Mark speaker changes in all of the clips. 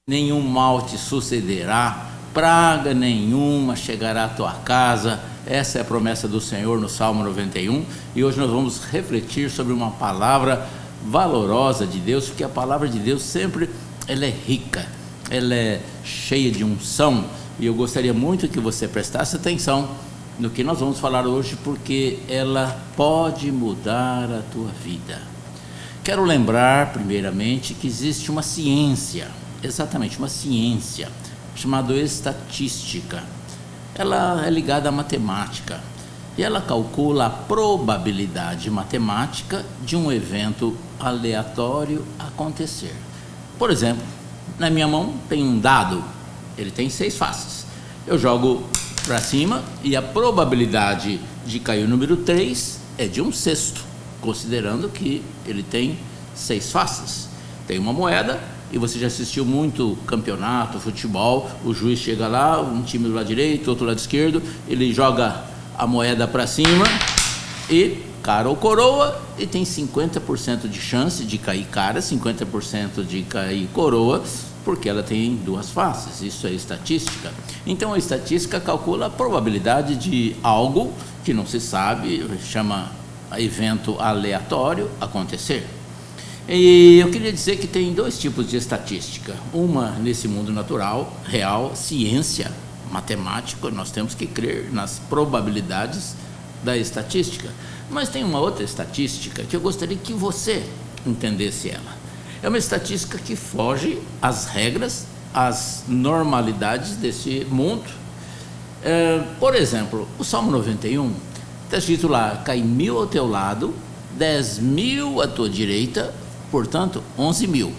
Speaker 1: Nenhum mal te sucederá, praga nenhuma chegará à tua casa. Essa é a promessa do Senhor no Salmo 91, e hoje nós vamos refletir sobre uma palavra valorosa de Deus, porque a palavra de Deus sempre ela é rica, ela é cheia de unção, e eu gostaria muito que você prestasse atenção no que nós vamos falar hoje, porque ela pode mudar a tua vida. Quero lembrar primeiramente que existe uma ciência, exatamente uma ciência, chamada estatística. Ela é ligada à matemática e ela calcula a probabilidade matemática de um evento aleatório acontecer. Por exemplo, na minha mão tem um dado, ele tem 6 faces. Eu jogo para cima e a probabilidade de cair o número 3 é de 1/6, considerando que ele tem 6 faces. Tem uma moeda, e você já assistiu muito campeonato, futebol, o juiz chega lá, um time do lado direito, outro lado esquerdo, ele joga a moeda para cima e cara ou coroa, e tem 50% de chance de cair cara, 50% de cair coroa, porque ela tem 2 faces. Isso é estatística. Então a estatística calcula a probabilidade de algo que não se sabe, chama evento aleatório, acontecer. E eu queria dizer que tem 2 tipos de estatística. Uma nesse mundo natural, real, ciência, matemática, nós temos que crer nas probabilidades da estatística. Mas tem uma outra estatística que eu gostaria que você entendesse ela. É uma estatística que foge às regras, às normalidades desse mundo. Por exemplo, o Salmo 91, está escrito lá, cai 1000 ao teu lado, 10.000 à tua direita, portanto 11.000.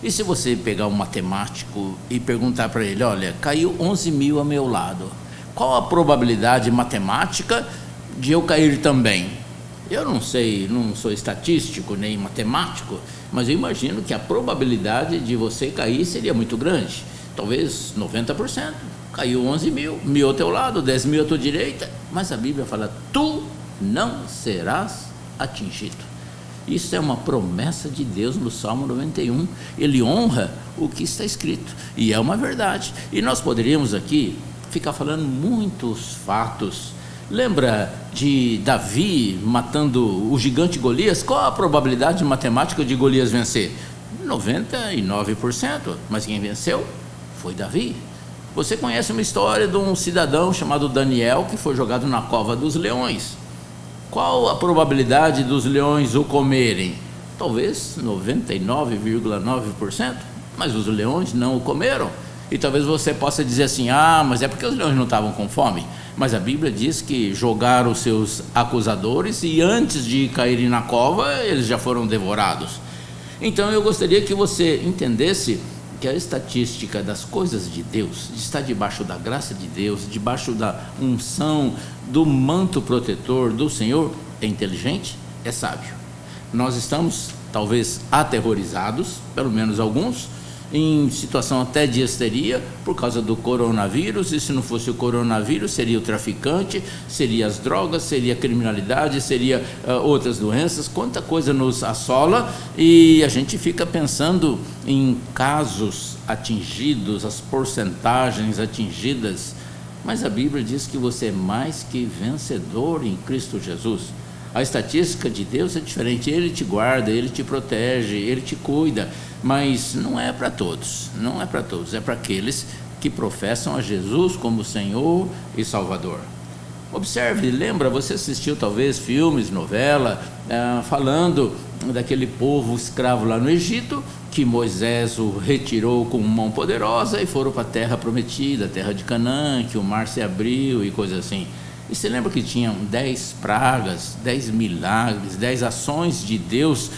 Speaker 1: E se você pegar um matemático e perguntar para ele, olha, caiu 11.000 ao meu lado, qual a probabilidade matemática de eu cair também? Eu não sei, não sou estatístico nem matemático, mas eu imagino que a probabilidade de você cair seria muito grande, talvez 90%. Caiu 11.000, 1.000 ao teu lado, 10.000 à tua direita, mas a Bíblia fala, tu não serás atingido. Isso é uma promessa de Deus no Salmo 91. Ele honra o que está escrito, e é uma verdade. E nós poderíamos aqui ficar falando muitos fatos. Lembra de Davi matando o gigante Golias? Qual a probabilidade matemática de Golias vencer? 99%. Mas quem venceu foi Davi. Você conhece uma história de um cidadão chamado Daniel que foi jogado na cova dos leões. Qual a probabilidade dos leões o comerem? Talvez 99,9%, mas os leões não o comeram. E talvez você possa dizer assim, mas é porque os leões não estavam com fome. Mas a Bíblia diz que jogaram os seus acusadores e antes de caírem na cova, eles já foram devorados. Então eu gostaria que você entendesse que a estatística das coisas de Deus, de estar debaixo da graça de Deus, debaixo da unção, do manto protetor do Senhor, é inteligente, é sábio. Nós estamos talvez aterrorizados, pelo menos alguns, em situação até de histeria por causa do coronavírus, e se não fosse o coronavírus seria o traficante, seria as drogas, seria a criminalidade, seria outras doenças, quanta coisa nos assola, e a gente fica pensando em casos atingidos, as porcentagens atingidas, mas a Bíblia diz que você é mais que vencedor em Cristo Jesus. A estatística de Deus é diferente, Ele te guarda, Ele te protege, Ele te cuida, mas não é para todos, não é para todos, é para aqueles que professam a Jesus como Senhor e Salvador. Observe, lembra, você assistiu talvez filmes, novela, falando daquele povo escravo lá no Egito, que Moisés o retirou com mão poderosa e foram para a terra prometida, a terra de Canaã, que o mar se abriu e coisas assim. E você lembra que tinham 10 pragas, 10 milagres, 10 ações de Deus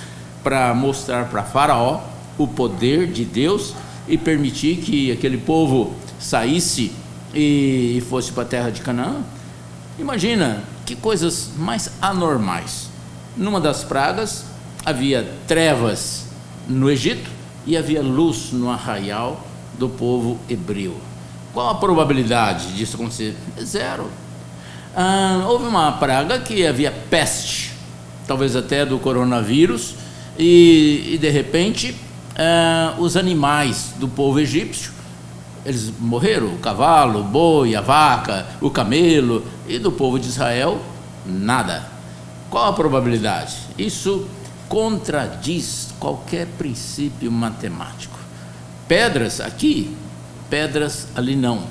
Speaker 1: para mostrar para Faraó o poder de Deus e permitir que aquele povo saísse e fosse para a terra de Canaã? Imagina que coisas mais anormais. Numa das pragas havia trevas no Egito e havia luz no arraial do povo hebreu. Qual a probabilidade disso acontecer? Zero. Houve uma praga que havia peste, talvez até do coronavírus, e de repente os animais do povo egípcio, eles morreram, o cavalo, o boi, a vaca, o camelo, e do povo de Israel, nada. Qual a probabilidade? Isso contradiz qualquer princípio matemático. Pedras aqui, pedras ali não.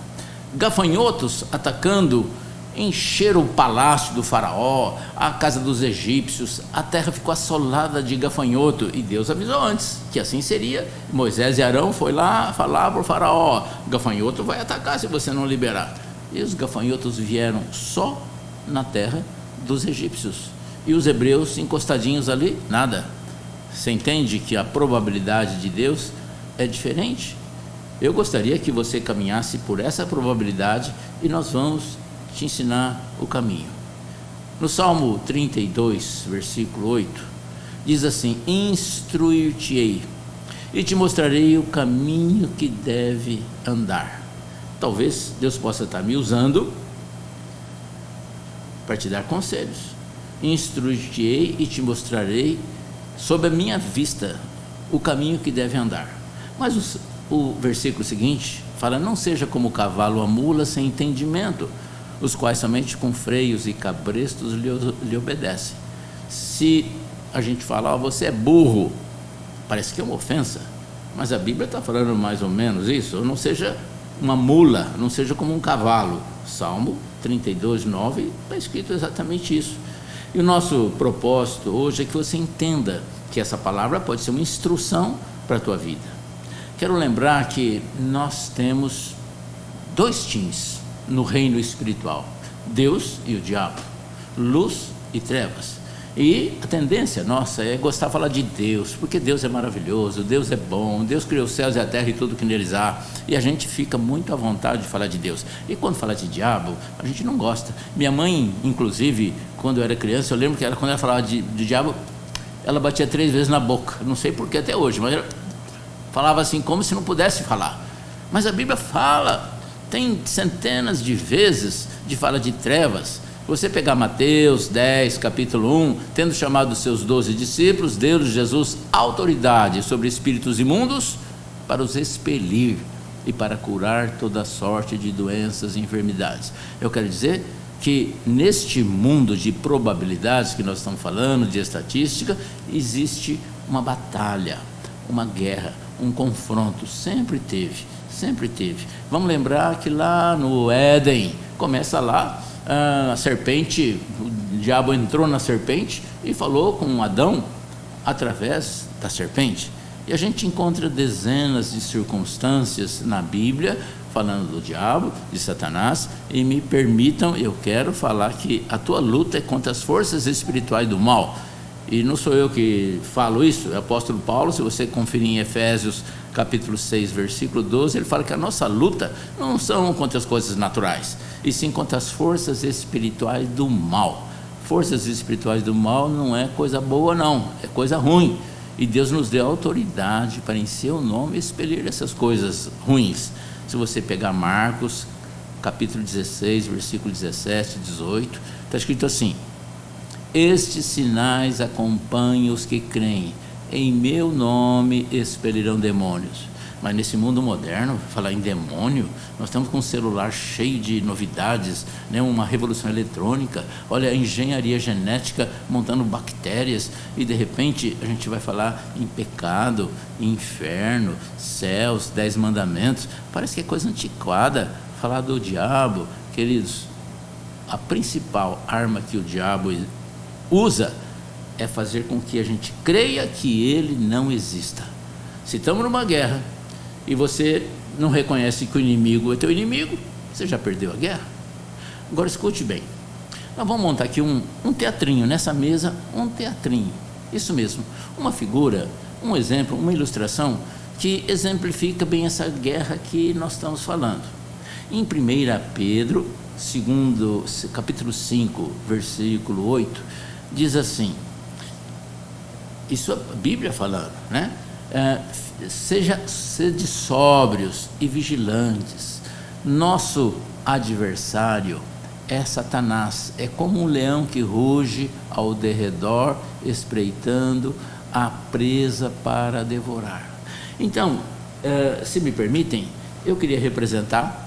Speaker 1: Gafanhotos atacando, encheram o palácio do faraó, a casa dos egípcios, a terra ficou assolada de gafanhoto, e Deus avisou antes que assim seria. Moisés e Arão foi lá falar para o faraó: gafanhoto vai atacar se você não liberar. E os gafanhotos vieram só na terra dos egípcios, e os hebreus encostadinhos ali, nada. Você entende que a probabilidade de Deus é diferente? Eu gostaria que você caminhasse por essa probabilidade, e nós vamos te ensinar o caminho. No Salmo 32, versículo 8, diz assim: instruir-te-ei e te mostrarei o caminho que deve andar. Talvez Deus possa estar me usando para te dar conselhos. Instruir-te-ei e te mostrarei sob a minha vista o caminho que deve andar. Mas o versículo seguinte fala: não seja como o cavalo ou a mula sem entendimento, os quais somente com freios e cabrestos lhe obedecem. Se a gente fala: você é burro, parece que é uma ofensa, mas a Bíblia está falando mais ou menos isso. Não seja uma mula, não seja como um cavalo. Salmo 32, 9, está escrito exatamente isso. E o nosso propósito hoje é que você entenda que essa palavra pode ser uma instrução para a tua vida. Quero lembrar que nós temos dois times no reino espiritual: Deus e o diabo, luz e trevas. E a tendência nossa é gostar de falar de Deus, porque Deus é maravilhoso, Deus é bom, Deus criou os céus e a terra e tudo que neles há, e a gente fica muito à vontade de falar de Deus. E quando fala de diabo, a gente não gosta. Minha mãe, inclusive, quando eu era criança, eu lembro que quando ela falava de diabo, ela batia 3 vezes na boca, não sei porquê até hoje, mas ela falava assim como se não pudesse falar. Mas a Bíblia fala, tem centenas de vezes de fala de trevas. Você pegar Mateus 10, capítulo 1, tendo chamado os seus 12 discípulos, deu-lhes Jesus autoridade sobre espíritos imundos para os expelir e para curar toda sorte de doenças e enfermidades. Eu quero dizer que neste mundo de probabilidades que nós estamos falando, de estatística, existe uma batalha, uma guerra, um confronto. Sempre teve. Vamos lembrar que lá no Éden, começa lá, a serpente, o diabo entrou na serpente e falou com Adão através da serpente. E a gente encontra dezenas de circunstâncias na Bíblia falando do diabo, de Satanás. E me permitam, eu quero falar que a tua luta é contra as forças espirituais do mal. E não sou eu que falo isso, é o apóstolo Paulo. Se você conferir em Efésios capítulo 6, versículo 12, ele fala que a nossa luta não são contra as coisas naturais, e sim contra as forças espirituais do mal. Forças espirituais do mal não é coisa boa não, é coisa ruim, e Deus nos deu autoridade para em seu nome expelir essas coisas ruins. Se você pegar Marcos capítulo 16, versículo 17, 18, está escrito assim: estes sinais acompanham os que creem, em meu nome expelirão demônios. Mas nesse mundo moderno, falar em demônio, nós estamos com um celular cheio de novidades, né? Uma revolução eletrônica, olha a engenharia genética montando bactérias, e de repente a gente vai falar em pecado, inferno, céus, 10 mandamentos. Parece que é coisa antiquada falar do diabo. Queridos, a principal arma que o diabo usa é fazer com que a gente creia que ele não exista. Se estamos numa guerra e você não reconhece que o inimigo é teu inimigo, você já perdeu a guerra. Agora escute bem, nós vamos montar aqui um teatrinho, nessa mesa um teatrinho, isso mesmo, uma figura, um exemplo, uma ilustração que exemplifica bem essa guerra que nós estamos falando. Em 1 Pedro, capítulo 5, versículo 8, diz assim, isso a Bíblia falando, né? Sede sóbrios e vigilantes. Nosso adversário é Satanás, é como um leão que ruge ao derredor, espreitando a presa para devorar. Então, se me permitem, eu queria representar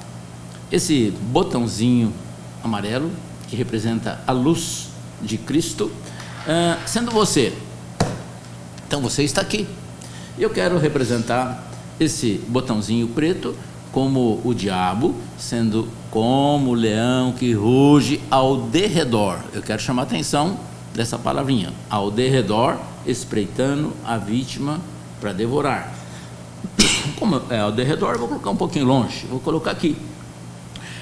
Speaker 1: esse botãozinho amarelo, que representa a luz de Cristo, sendo você. Então você está aqui. Eu quero representar esse botãozinho preto como o diabo, sendo como o leão que ruge ao derredor. Eu quero chamar a atenção dessa palavrinha, ao derredor, espreitando a vítima para devorar. Como é ao derredor, eu vou colocar um pouquinho longe, vou colocar aqui.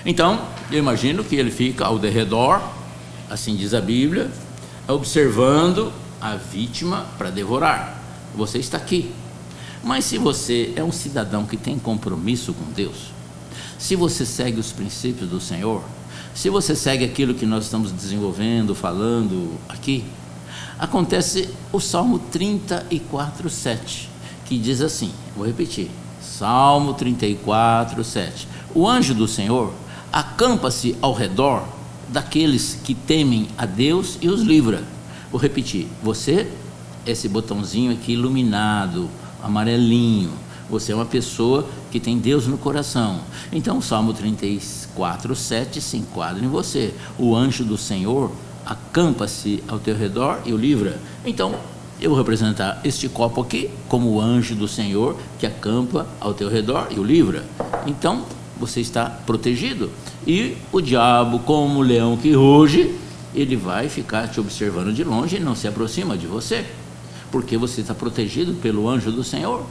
Speaker 1: Então, eu imagino que ele fica ao derredor, assim diz a Bíblia, observando a vítima para devorar. Você está aqui. Mas se você é um cidadão que tem compromisso com Deus, se você segue os princípios do Senhor, se você segue aquilo que nós estamos desenvolvendo, falando aqui, acontece o Salmo 34, 7, que diz assim, vou repetir, Salmo 34, 7, o anjo do Senhor acampa-se ao redor daqueles que temem a Deus e os livra. Vou repetir, você, esse botãozinho aqui iluminado, amarelinho, você é uma pessoa que tem Deus no coração. Então o Salmo 34, 7 se enquadra em você. O anjo do Senhor acampa-se ao teu redor e o livra. Então eu vou representar este copo aqui como o anjo do Senhor que acampa ao teu redor e o livra. Então você está protegido. E o diabo, como o leão que ruge, ele vai ficar te observando de longe e não se aproxima de você, porque você está protegido pelo anjo do Senhor.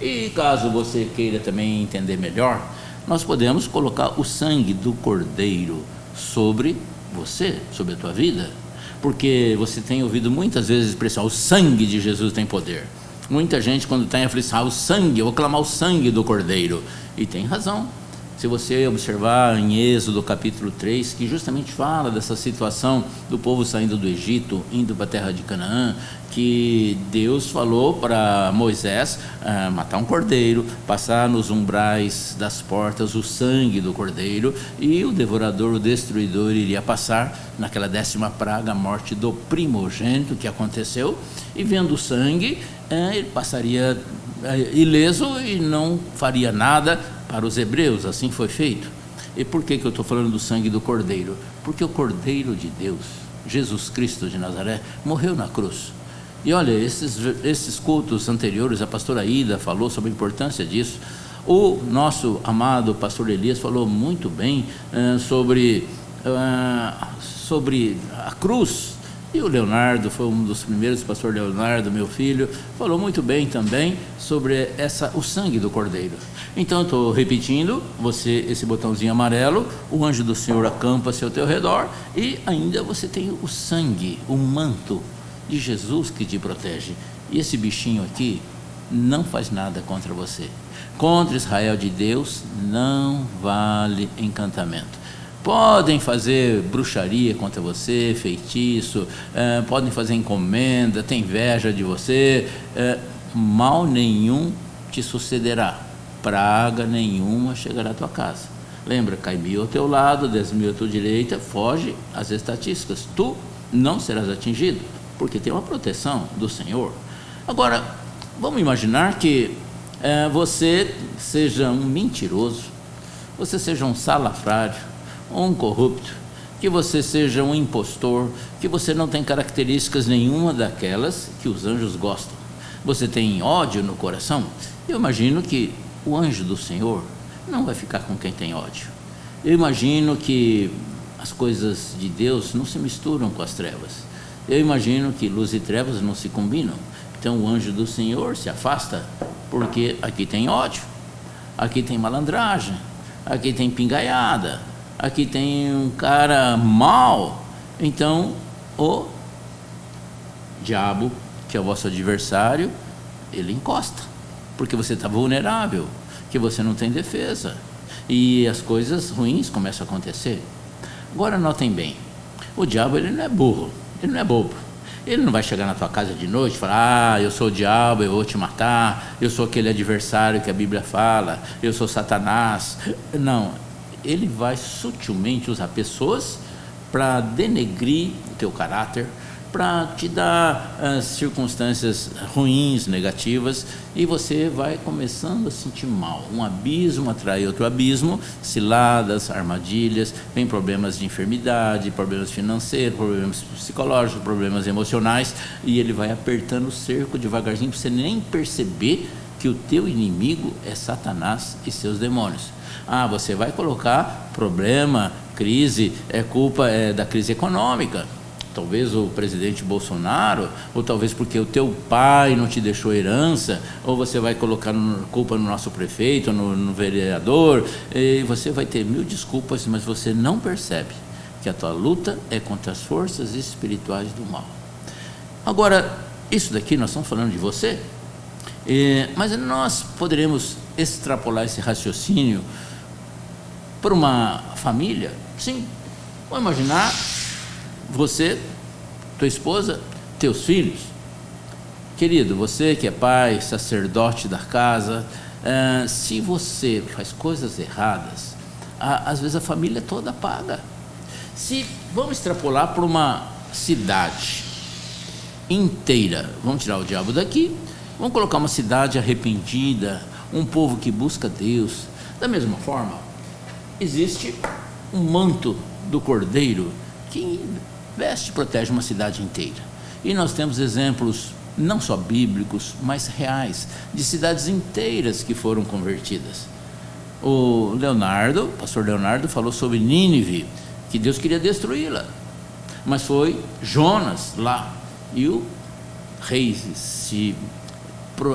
Speaker 1: E caso você queira também entender melhor, nós podemos colocar o sangue do Cordeiro sobre você, sobre a tua vida, porque você tem ouvido muitas vezes a expressão, o sangue de Jesus tem poder. Muita gente, quando está em aflição, o sangue, eu vou clamar o sangue do Cordeiro, e tem razão. Se você observar em Êxodo capítulo 3, que justamente fala dessa situação do povo saindo do Egito, indo para a terra de Canaã, que Deus falou para Moisés matar um cordeiro, passar nos umbrais das portas o sangue do cordeiro, e o devorador, o destruidor, iria passar naquela 10ª praga, a morte do primogênito que aconteceu, e vendo o sangue, ele passaria ileso e não faria nada para os hebreus. Assim foi feito. E por que eu estou falando do sangue do Cordeiro? Porque o Cordeiro de Deus, Jesus Cristo de Nazaré, morreu na cruz. E olha, esses cultos anteriores, a pastora Ida falou sobre a importância disso. O nosso amado pastor Elias falou muito bem sobre a cruz. E o Leonardo, foi um dos primeiros, o pastor Leonardo, meu filho, falou muito bem também sobre o sangue do Cordeiro. Então eu estou repetindo, esse botãozinho amarelo, o anjo do Senhor acampa-se ao teu redor, e ainda você tem o sangue, o manto de Jesus que te protege. E esse bichinho aqui não faz nada contra você. Contra Israel de Deus não vale encantamento. Podem fazer bruxaria contra você, feitiço, podem fazer encomenda, ter inveja de você, mal nenhum te sucederá, praga nenhuma chegará à tua casa. Lembra, cai 1000 ao teu lado, 10.000 à tua direita, foge às estatísticas, tu não serás atingido, porque tem uma proteção do Senhor. Agora, vamos imaginar que você seja um mentiroso, você seja um salafrário, um corrupto, que você seja um impostor, que você não tem características nenhuma daquelas que os anjos gostam. Você tem ódio no coração? Eu imagino que o anjo do Senhor não vai ficar com quem tem ódio. Eu imagino que as coisas de Deus não se misturam com as trevas. Eu imagino que luz e trevas não se combinam. Então o anjo do Senhor se afasta, porque aqui tem ódio, aqui tem malandragem, aqui tem pingaiada, aqui tem um cara mau. Então o diabo, que é o vosso adversário, ele encosta, porque você está vulnerável, que você não tem defesa, e as coisas ruins começam a acontecer. Agora notem bem, o diabo ele não é burro, ele não é bobo. Ele não vai chegar na tua casa de noite e falar: eu sou o diabo, eu vou te matar, eu sou aquele adversário que a Bíblia fala, eu sou Satanás. Não, ele vai sutilmente usar pessoas para denegrir o teu caráter, para te dar circunstâncias ruins, negativas, e você vai começando a sentir mal. Um abismo atrai outro abismo, ciladas, armadilhas, vem problemas de enfermidade, problemas financeiros, problemas psicológicos, problemas emocionais, e ele vai apertando o cerco devagarzinho para você nem perceber que o teu inimigo é Satanás e seus demônios. Você vai colocar problema, crise, culpa da crise econômica. Talvez o presidente Bolsonaro, ou talvez porque o teu pai não te deixou herança, ou você vai colocar culpa no nosso prefeito, no vereador, e você vai ter mil desculpas, mas você não percebe que a tua luta é contra as forças espirituais do mal. Agora, isso daqui nós estamos falando de você, mas nós poderemos extrapolar esse raciocínio para uma família? Sim, vamos imaginar você, tua esposa, teus filhos. Querido, você que é pai, sacerdote da casa, se você faz coisas erradas, às vezes a família toda paga. Vamos extrapolar para uma cidade inteira, vamos tirar o diabo daqui, vamos colocar uma cidade arrependida, um povo que busca Deus. Da mesma forma, existe um manto do Cordeiro que veste e protege uma cidade inteira. E nós temos exemplos não só bíblicos, mas reais, de cidades inteiras que foram convertidas. O pastor Leonardo falou sobre Nínive, que Deus queria destruí-la, mas foi Jonas lá, e o rei se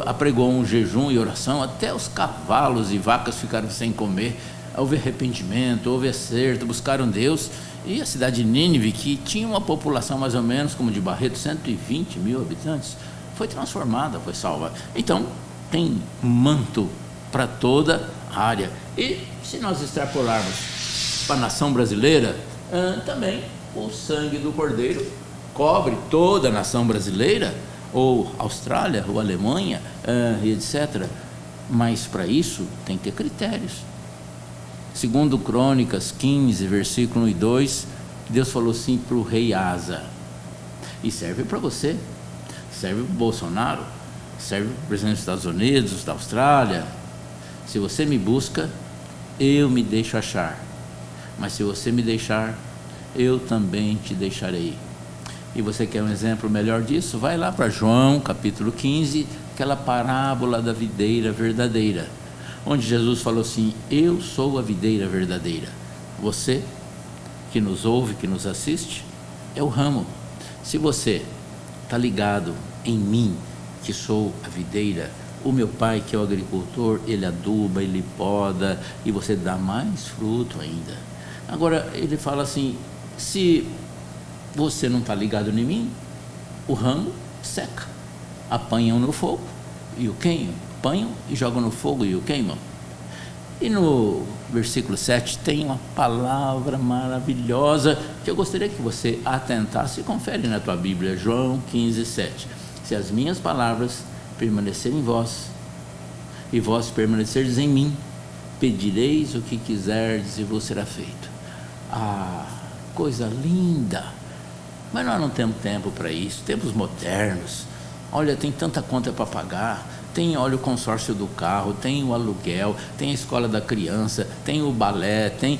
Speaker 1: apregou um jejum e oração, até os cavalos e vacas ficaram sem comer. Houve arrependimento, houve acerto, buscaram Deus. E a cidade de Nínive, que tinha uma população mais ou menos como de Barreto, 120 mil habitantes, foi transformada, foi salva. Então, tem manto para toda a área. E se nós extrapolarmos para a nação brasileira, também o sangue do Cordeiro cobre toda a nação brasileira, ou Austrália, ou Alemanha, e etc. Mas para isso tem que ter critérios. Segundo Crônicas 15, versículo 1 e 2, Deus falou assim para o rei Asa, e serve para você, serve para o Bolsonaro, serve para o presidente dos Estados Unidos, da Austrália. Se você me busca, eu me deixo achar, mas se você me deixar, eu também te deixarei. E você quer um exemplo melhor disso? Vai lá para João capítulo 15, aquela parábola da videira verdadeira, onde Jesus falou assim: eu sou a videira verdadeira, você que nos ouve, que nos assiste, é o ramo. Se você está ligado em mim, que sou a videira, o meu pai que é o agricultor, ele aduba, ele poda, e você dá mais fruto ainda. Agora ele fala assim: se você não está ligado em mim, o ramo seca, apanham no fogo e o queimam, apanham e jogam no fogo e o queimam. E no versículo 7 tem uma palavra maravilhosa que eu gostaria que você atentasse e confere na tua Bíblia, João 15, 7. Se as minhas palavras permanecerem em vós, e vós permanecerdes em mim, pedireis o que quiserdes e vos será feito. Coisa linda! Mas nós não temos tempo para isso, tempos modernos. Olha, tem tanta conta para pagar, olha, o consórcio do carro, tem o aluguel, tem a escola da criança, tem o balé, tem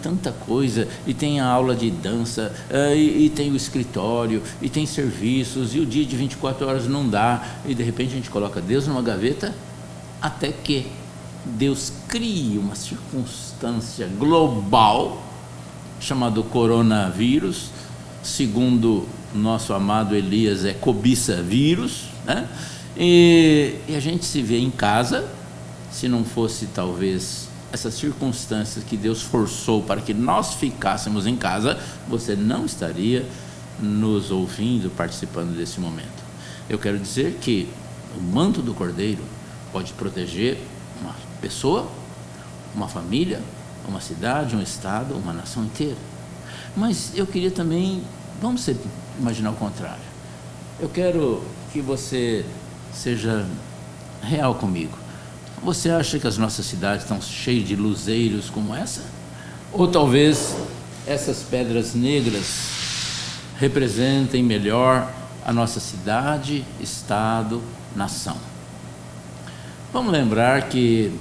Speaker 1: tanta coisa, e tem a aula de dança, e tem o escritório, e tem serviços, e o dia de 24 horas não dá, e de repente a gente coloca Deus numa gaveta, até que Deus crie uma circunstância global, chamado coronavírus, segundo nosso amado Elias é cobiça vírus, né? E a gente se vê em casa. Se não fosse talvez essas circunstâncias que Deus forçou para que nós ficássemos em casa, você não estaria nos ouvindo, participando desse momento. Eu quero dizer que o manto do Cordeiro pode proteger uma pessoa, uma família, uma cidade, um estado, uma nação inteira. Mas eu queria também, vamos imaginar o contrário. Eu quero que você seja real comigo. Você acha que as nossas cidades estão cheias de luzeiros como essa? Ou talvez essas pedras negras representem melhor a nossa cidade, estado, nação? Vamos lembrar que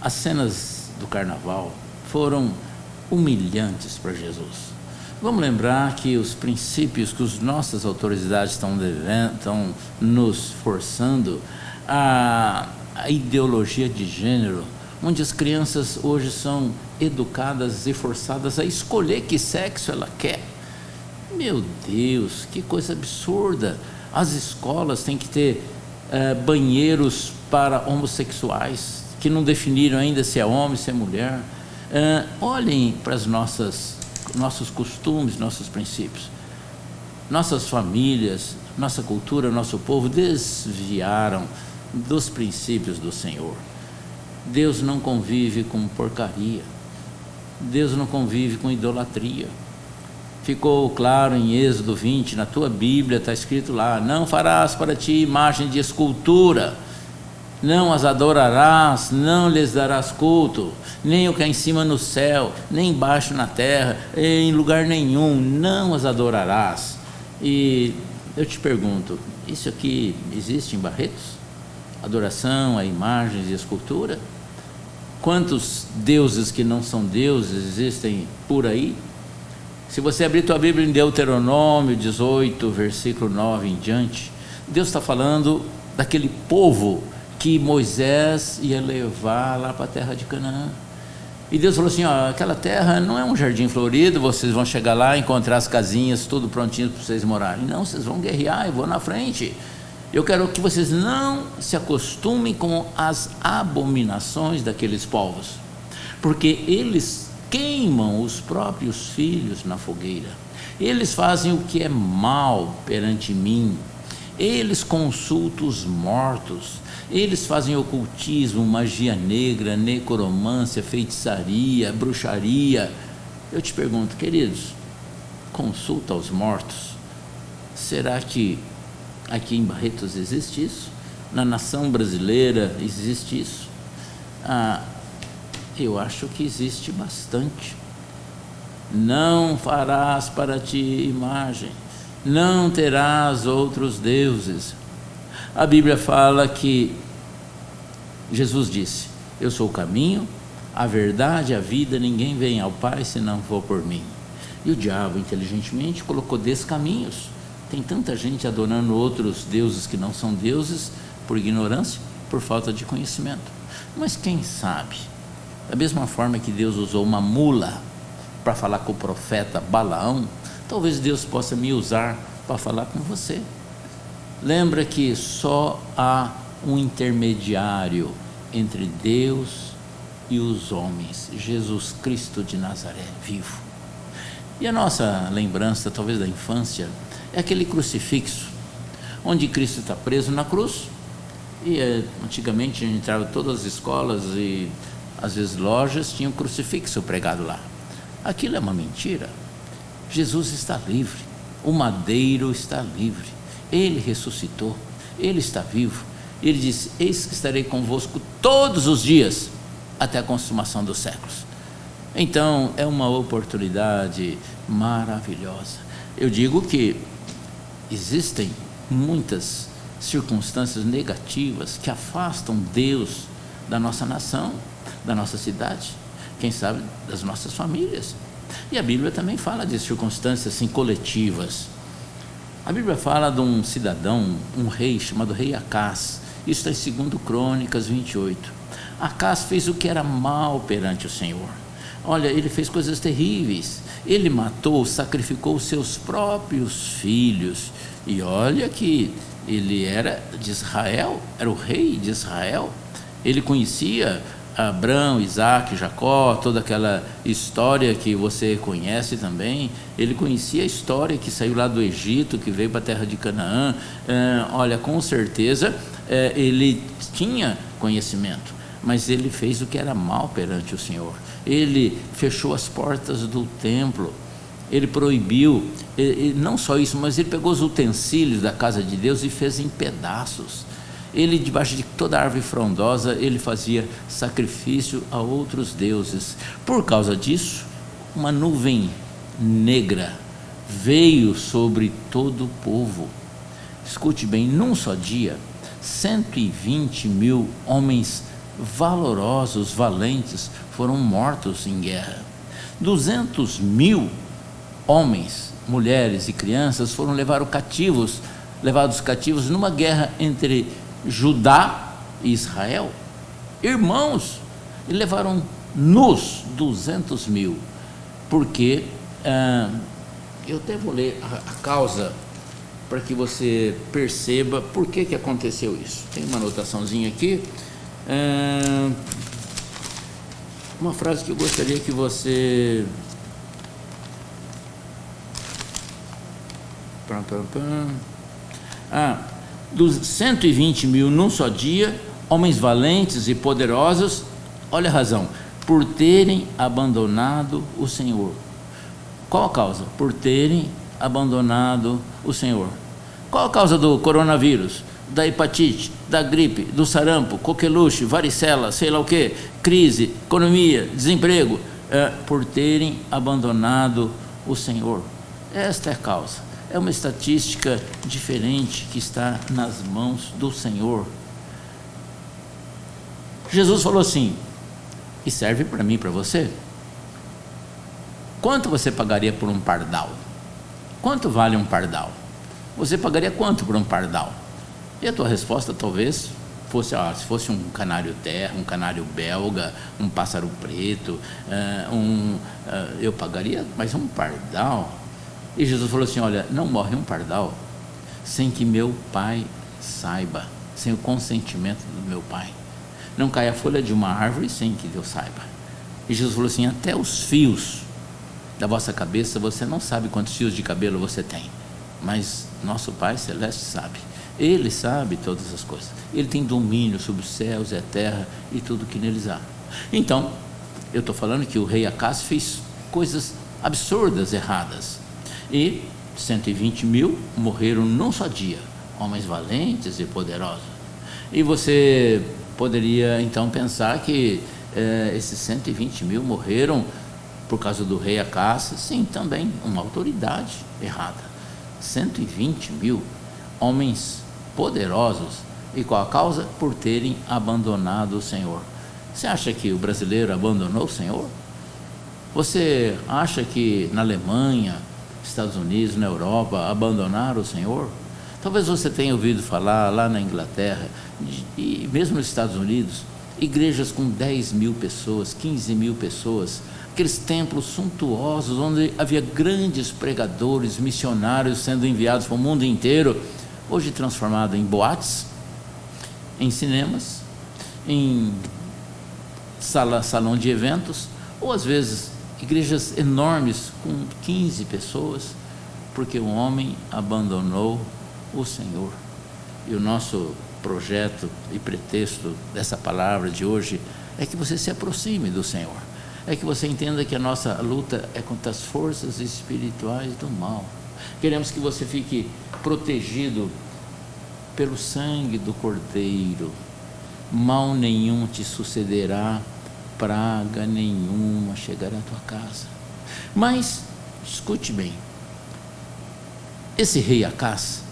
Speaker 1: as cenas do carnaval foram humilhantes para Jesus. Vamos lembrar que os princípios que as nossas autoridades estão nos forçando, a ideologia de gênero, onde as crianças hoje são educadas e forçadas a escolher que sexo ela quer. Meu Deus, que coisa absurda! As escolas têm que ter banheiros para homossexuais, que não definiram ainda se é homem, se é mulher. Olhem para nossos costumes, nossos princípios. Nossas famílias, nossa cultura, nosso povo desviaram dos princípios do Senhor. Deus não convive com porcaria. Deus não convive com idolatria. Ficou claro em Êxodo 20, na tua Bíblia está escrito lá: não farás para ti imagem de escultura, não as adorarás, não lhes darás culto, nem o que é em cima no céu, nem embaixo na terra, em lugar nenhum, não as adorarás. E eu te pergunto, isso aqui existe em Barretos? Adoração a imagens e escultura? Quantos deuses que não são deuses existem por aí? Se você abrir tua Bíblia em Deuteronômio 18, versículo 9 em diante, Deus está falando daquele povo que Moisés ia levar lá para a terra de Canaã. E Deus falou assim: ó, aquela terra não é um jardim florido, vocês vão chegar lá e encontrar as casinhas tudo prontinho para vocês morarem. Não, vocês vão guerrear, eu vou na frente. Eu quero que vocês não se acostumem com as abominações daqueles povos, porque eles queimam os próprios filhos na fogueira, eles fazem o que é mal perante mim, eles consultam os mortos, eles fazem ocultismo, magia negra, necromância, feitiçaria, bruxaria. Eu te pergunto, queridos, consulta aos mortos, será que aqui em Barretos existe isso? Na nação brasileira existe isso? Eu acho que existe bastante. Não farás para ti imagem, não terás outros deuses. A Bíblia fala que Jesus disse: eu sou o caminho, a verdade, a vida, ninguém vem ao Pai se não for por mim. E o diabo inteligentemente colocou descaminhos. Tem tanta gente adorando outros deuses que não são deuses, por ignorância, por falta de conhecimento. Mas quem sabe, da mesma forma que Deus usou uma mula para falar com o profeta Balaão, talvez Deus possa me usar para falar com você. Lembra que só há um intermediário entre Deus e os homens, Jesus Cristo de Nazaré, vivo. E a nossa lembrança, talvez da infância, é aquele crucifixo, onde Cristo está preso na cruz. E antigamente a gente entrava em todas as escolas e às vezes lojas, tinha um crucifixo pregado lá. Aquilo é uma mentira. Jesus está livre, o madeiro está livre, ele ressuscitou, ele está vivo. Ele disse: eis que estarei convosco todos os dias até a consumação dos séculos. Então é uma oportunidade maravilhosa. Eu digo que existem muitas circunstâncias negativas que afastam Deus da nossa nação, da nossa cidade, quem sabe das nossas famílias. E a Bíblia também fala de circunstâncias assim coletivas. A Bíblia fala de um cidadão, um rei chamado rei Acás. Isso está em 2 Crônicas 28. Acás fez o que era mal perante o Senhor. Olha, ele fez coisas terríveis. Ele matou, sacrificou os seus próprios filhos. E olha que ele era de Israel, era o rei de Israel. Ele conhecia Abraão, Isaac, Jacó, toda aquela história que você conhece também. Ele conhecia a história que saiu lá do Egito, que veio para a terra de Canaã. Olha, com certeza ele tinha conhecimento, mas ele fez o que era mal perante o Senhor. Ele fechou as portas do templo, ele proibiu, não só isso, mas ele pegou os utensílios da casa de Deus e fez em pedaços. Ele, debaixo de toda árvore frondosa, ele fazia sacrifício a outros deuses. Por causa disso, uma nuvem negra veio sobre todo o povo. Escute bem, num só dia, 120 mil homens valorosos, valentes, foram mortos em guerra. 200 mil homens, mulheres e crianças foram levados cativos numa guerra entre Judá e Israel, irmãos, e levaram nus 200 mil, porque eu até vou ler a causa para que você perceba por que aconteceu isso. Tem uma anotaçãozinha aqui, uma frase que eu gostaria que você dos 120 mil num só dia, homens valentes e poderosos, olha a razão, por terem abandonado o Senhor. Qual a causa? Por terem abandonado o Senhor. Qual a causa do coronavírus, da hepatite, da gripe, do sarampo, coqueluche, varicela, sei lá o que, crise, economia, desemprego? Por terem abandonado o Senhor. Esta é a causa. É uma estatística diferente que está nas mãos do Senhor. Jesus falou assim, e serve para mim e para você: quanto você pagaria por um pardal? Quanto vale um pardal? Você pagaria quanto por um pardal? E a tua resposta talvez fosse, se fosse um canário terra, um canário belga, um pássaro preto, eu pagaria, mas um pardal? E Jesus falou assim, olha, não morre um pardal sem que meu Pai saiba, sem o consentimento do meu Pai. Não cai a folha de uma árvore sem que Deus saiba. E Jesus falou assim, até os fios da vossa cabeça, você não sabe quantos fios de cabelo você tem, mas nosso Pai Celeste sabe. Ele sabe todas as coisas. Ele tem domínio sobre os céus e a terra e tudo que neles há. Então, eu estou falando que o rei Acás fez coisas absurdas, erradas. E 120 mil morreram num só dia, homens valentes e poderosos. E você poderia então pensar que esses 120 mil morreram por causa do rei Acás. Sim, também uma autoridade errada. 120 mil homens poderosos. E qual a causa? Por terem abandonado o Senhor. Você acha que o brasileiro abandonou o Senhor? Você acha que na Alemanha, Estados Unidos, na Europa, abandonaram o Senhor? Talvez você tenha ouvido falar lá na Inglaterra, e mesmo nos Estados Unidos, igrejas com 10 mil pessoas, 15 mil pessoas, aqueles templos suntuosos, onde havia grandes pregadores, missionários sendo enviados para o mundo inteiro, hoje transformado em boates, em cinemas, em salão de eventos, ou às vezes igrejas enormes com 15 pessoas, porque o homem abandonou o Senhor. E o nosso projeto e pretexto dessa palavra de hoje é que você se aproxime do Senhor, é que você entenda que a nossa luta é contra as forças espirituais do mal. Queremos que você fique protegido pelo sangue do Cordeiro. Mal nenhum te sucederá, praga nenhuma chegará à tua casa. Mas, escute bem, esse rei Acás,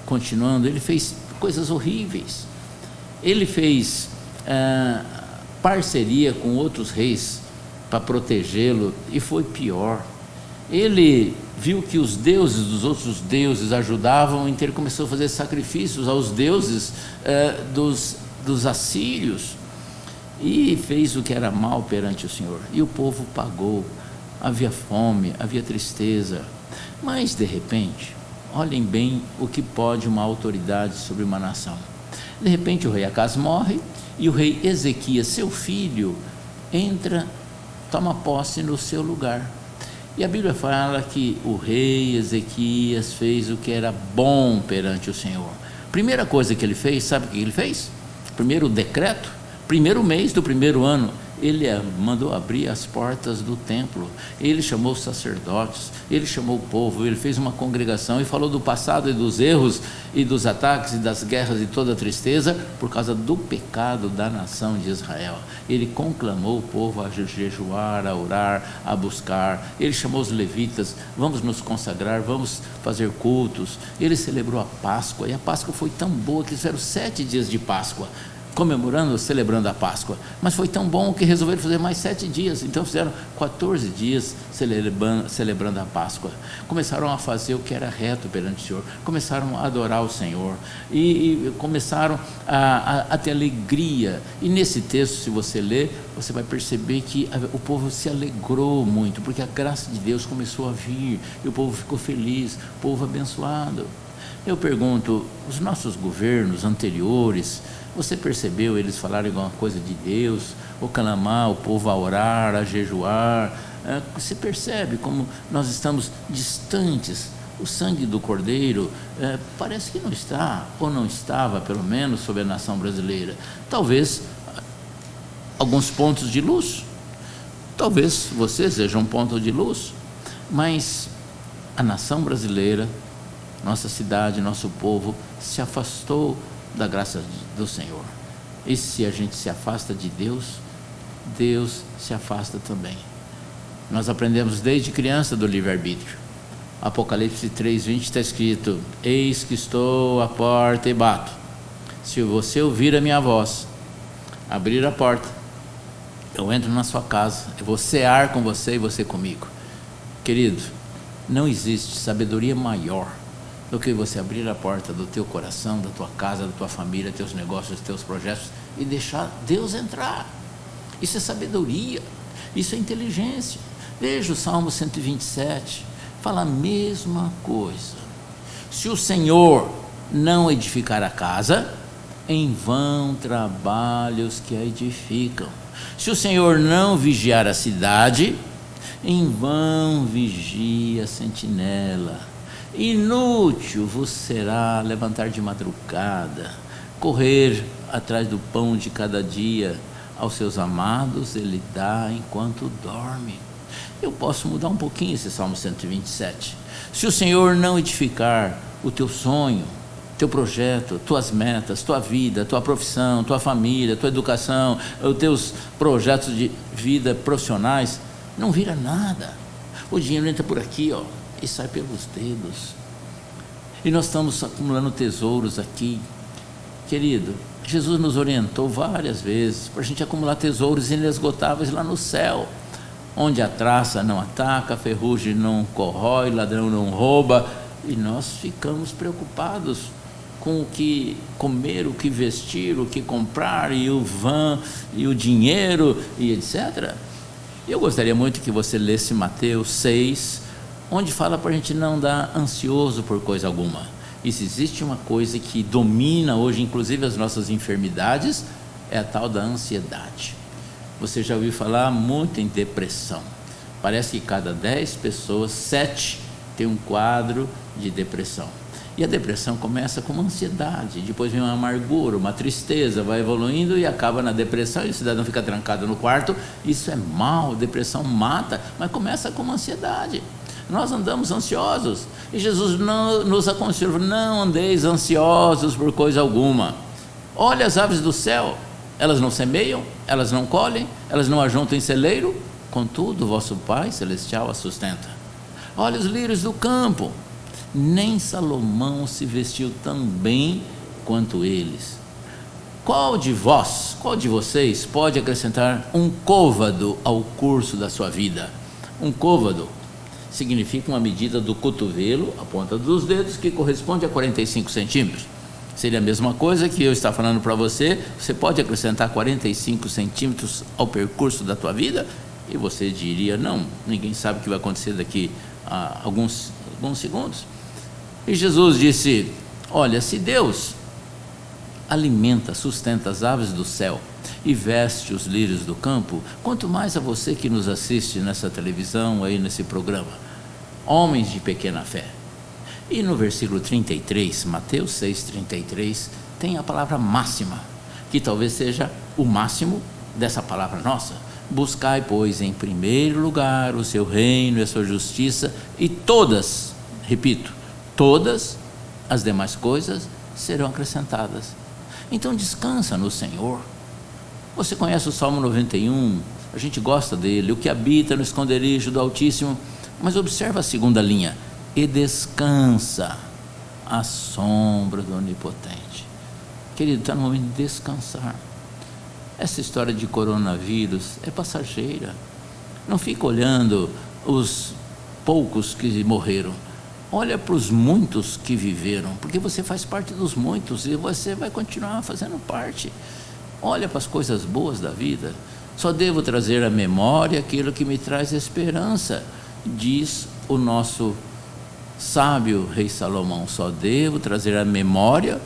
Speaker 1: continuando, ele fez coisas horríveis. Ele fez parceria com outros reis para protegê-lo, e foi pior. Ele viu que os deuses dos outros deuses ajudavam, então ele começou a fazer sacrifícios aos deuses dos assírios, e fez o que era mal perante o Senhor, e o povo pagou havia fome, havia tristeza. Mas, de repente, olhem bem o que pode uma autoridade sobre uma nação. De repente, o rei Acaz morre e o rei Ezequias, seu filho, entra, toma posse no seu lugar. E a Bíblia fala que o rei Ezequias fez o que era bom perante o Senhor. Primeira coisa que ele fez, sabe o que ele fez? Primeiro decreto, primeiro mês do primeiro ano, ele mandou abrir as portas do templo, ele chamou os sacerdotes, ele chamou o povo, ele fez uma congregação e falou do passado e dos erros e dos ataques e das guerras e toda a tristeza por causa do pecado da nação de Israel. Ele conclamou o povo a jejuar, a orar, a buscar. Ele chamou os levitas: vamos nos consagrar, vamos fazer cultos. Ele celebrou a Páscoa, e a Páscoa foi tão boa que fizeram 7 dias de Páscoa, comemorando, celebrando a Páscoa, mas foi tão bom que resolveram fazer mais 7 dias, então fizeram 14 dias celebrando a Páscoa. Começaram a fazer o que era reto perante o Senhor, começaram a adorar o Senhor, e começaram a ter alegria. E nesse texto, se você ler, você vai perceber que o povo se alegrou muito, porque a graça de Deus começou a vir, e o povo ficou feliz, o povo abençoado. Eu pergunto, os nossos governos anteriores, você percebeu eles falarem alguma coisa de Deus, ou clamar o povo a orar, a jejuar? Você percebe como nós estamos distantes? O sangue do Cordeiro parece que não está, ou não estava, pelo menos, sobre a nação brasileira. Talvez alguns pontos de luz, talvez você seja um ponto de luz, mas a nação brasileira, nossa cidade, nosso povo, se afastou da graça do Senhor. E se a gente se afasta de Deus, Deus se afasta também. Nós aprendemos desde criança do livre-arbítrio. Apocalipse 3:20 está escrito: eis que estou à porta e bato. Se você ouvir a minha voz, abrir a porta, eu entro na sua casa, eu vou cear com você e você comigo. Querido, não existe sabedoria maior do que você abrir a porta do teu coração, da tua casa, da tua família, teus negócios, teus projetos, e deixar Deus entrar. Isso é sabedoria, isso é inteligência. Veja o Salmo 127, fala a mesma coisa. Se o Senhor não edificar a casa, em vão trabalham os que a edificam. Se o Senhor não vigiar a cidade, em vão vigia a sentinela. Inútil vos será levantar de madrugada, correr atrás do pão de cada dia. Aos seus amados ele dá enquanto dorme. Eu posso mudar um pouquinho esse Salmo 127. Se o Senhor não edificar o teu sonho, teu projeto, tuas metas, tua vida, tua profissão, tua família, tua educação, os teus projetos de vida profissionais, não vira nada. O dinheiro entra por aqui, e sai pelos dedos. E nós estamos acumulando tesouros aqui. Querido, Jesus nos orientou várias vezes para a gente acumular tesouros inesgotáveis lá no céu, onde a traça não ataca, a ferrugem não corrói, ladrão não rouba. E nós ficamos preocupados com o que comer, o que vestir, o que comprar, e o van, e o dinheiro, e etc. Eu gostaria muito que você lesse Mateus 6, onde fala para a gente não andar ansioso por coisa alguma. E se existe uma coisa que domina hoje, inclusive as nossas enfermidades, é a tal da ansiedade. Você já ouviu falar muito em depressão. Parece que cada 10 pessoas, 7 tem um quadro de depressão. E a depressão começa com uma ansiedade, depois vem uma amargura, uma tristeza, vai evoluindo e acaba na depressão, e o cidadão fica trancado no quarto. Isso é mal, depressão mata, mas começa com uma ansiedade. Nós andamos ansiosos, e Jesus nos aconselha: não andeis ansiosos por coisa alguma. Olha as aves do céu, elas não semeiam, elas não colhem, elas não ajuntam em celeiro, contudo o vosso Pai Celestial as sustenta. Olha os lírios do campo, nem Salomão se vestiu tão bem quanto eles. Qual de vocês pode acrescentar um côvado ao curso da sua vida? Um côvado significa uma medida do cotovelo, a ponta dos dedos, que corresponde a 45 centímetros. Seria a mesma coisa que eu estar falando para você. Você pode acrescentar 45 centímetros ao percurso da tua vida? E você diria, não, ninguém sabe o que vai acontecer daqui a alguns segundos. E Jesus disse, olha, se Deus alimenta, sustenta as aves do céu e veste os lírios do campo, quanto mais a você que nos assiste nessa televisão, aí nesse programa, homens de pequena fé. E no versículo 33, Mateus 6,33, tem a palavra máxima, que talvez seja o máximo dessa palavra nossa. Buscai, pois, em primeiro lugar o seu reino e a sua justiça, e todas, repito, todas as demais coisas serão acrescentadas. Então descansa no Senhor. Você conhece o Salmo 91, a gente gosta dele, o que habita no esconderijo do Altíssimo, mas observa a segunda linha, e descansa à sombra do Onipotente. Querido, está no momento de descansar. Essa história de coronavírus é passageira. Não fica olhando os poucos que morreram. Olha para os muitos que viveram, porque você faz parte dos muitos e você vai continuar fazendo parte. Olha para as coisas boas da vida. Só devo trazer à memória aquilo que me traz esperança, diz o nosso sábio rei Salomão. Só devo trazer à memória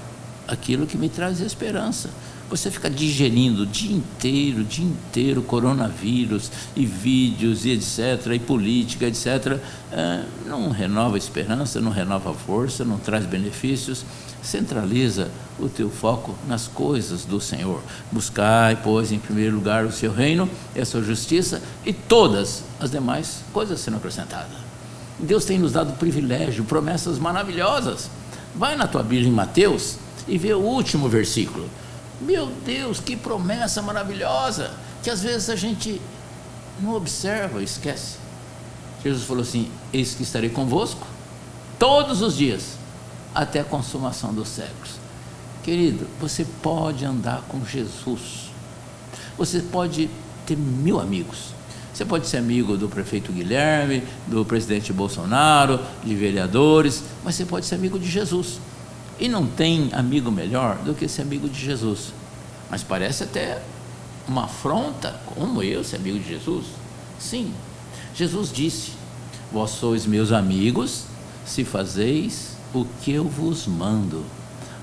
Speaker 1: aquilo que me traz esperança. Você fica digerindo o dia inteiro coronavírus e vídeos e etc, e política, etc, não renova a esperança, não renova a força, não traz benefícios. Centraliza o teu foco nas coisas do Senhor. Buscai, pois, em primeiro lugar o seu reino e a sua justiça, e todas as demais coisas serão acrescentadas. Deus tem nos dado privilégio, promessas maravilhosas. Vai na tua Bíblia em Mateus e vê o último versículo. Meu Deus, que promessa maravilhosa, que às vezes a gente não observa, esquece. Jesus falou assim, eis que estarei convosco todos os dias, até a consumação dos séculos. Querido, você pode andar com Jesus, você pode ter 1000 amigos, você pode ser amigo do prefeito Guilherme, do presidente Bolsonaro, de vereadores, mas você pode ser amigo de Jesus. E não tem amigo melhor do que ser amigo de Jesus. Mas parece até uma afronta, como eu ser amigo de Jesus? Sim, Jesus disse, vós sois meus amigos, se fazeis o que eu vos mando.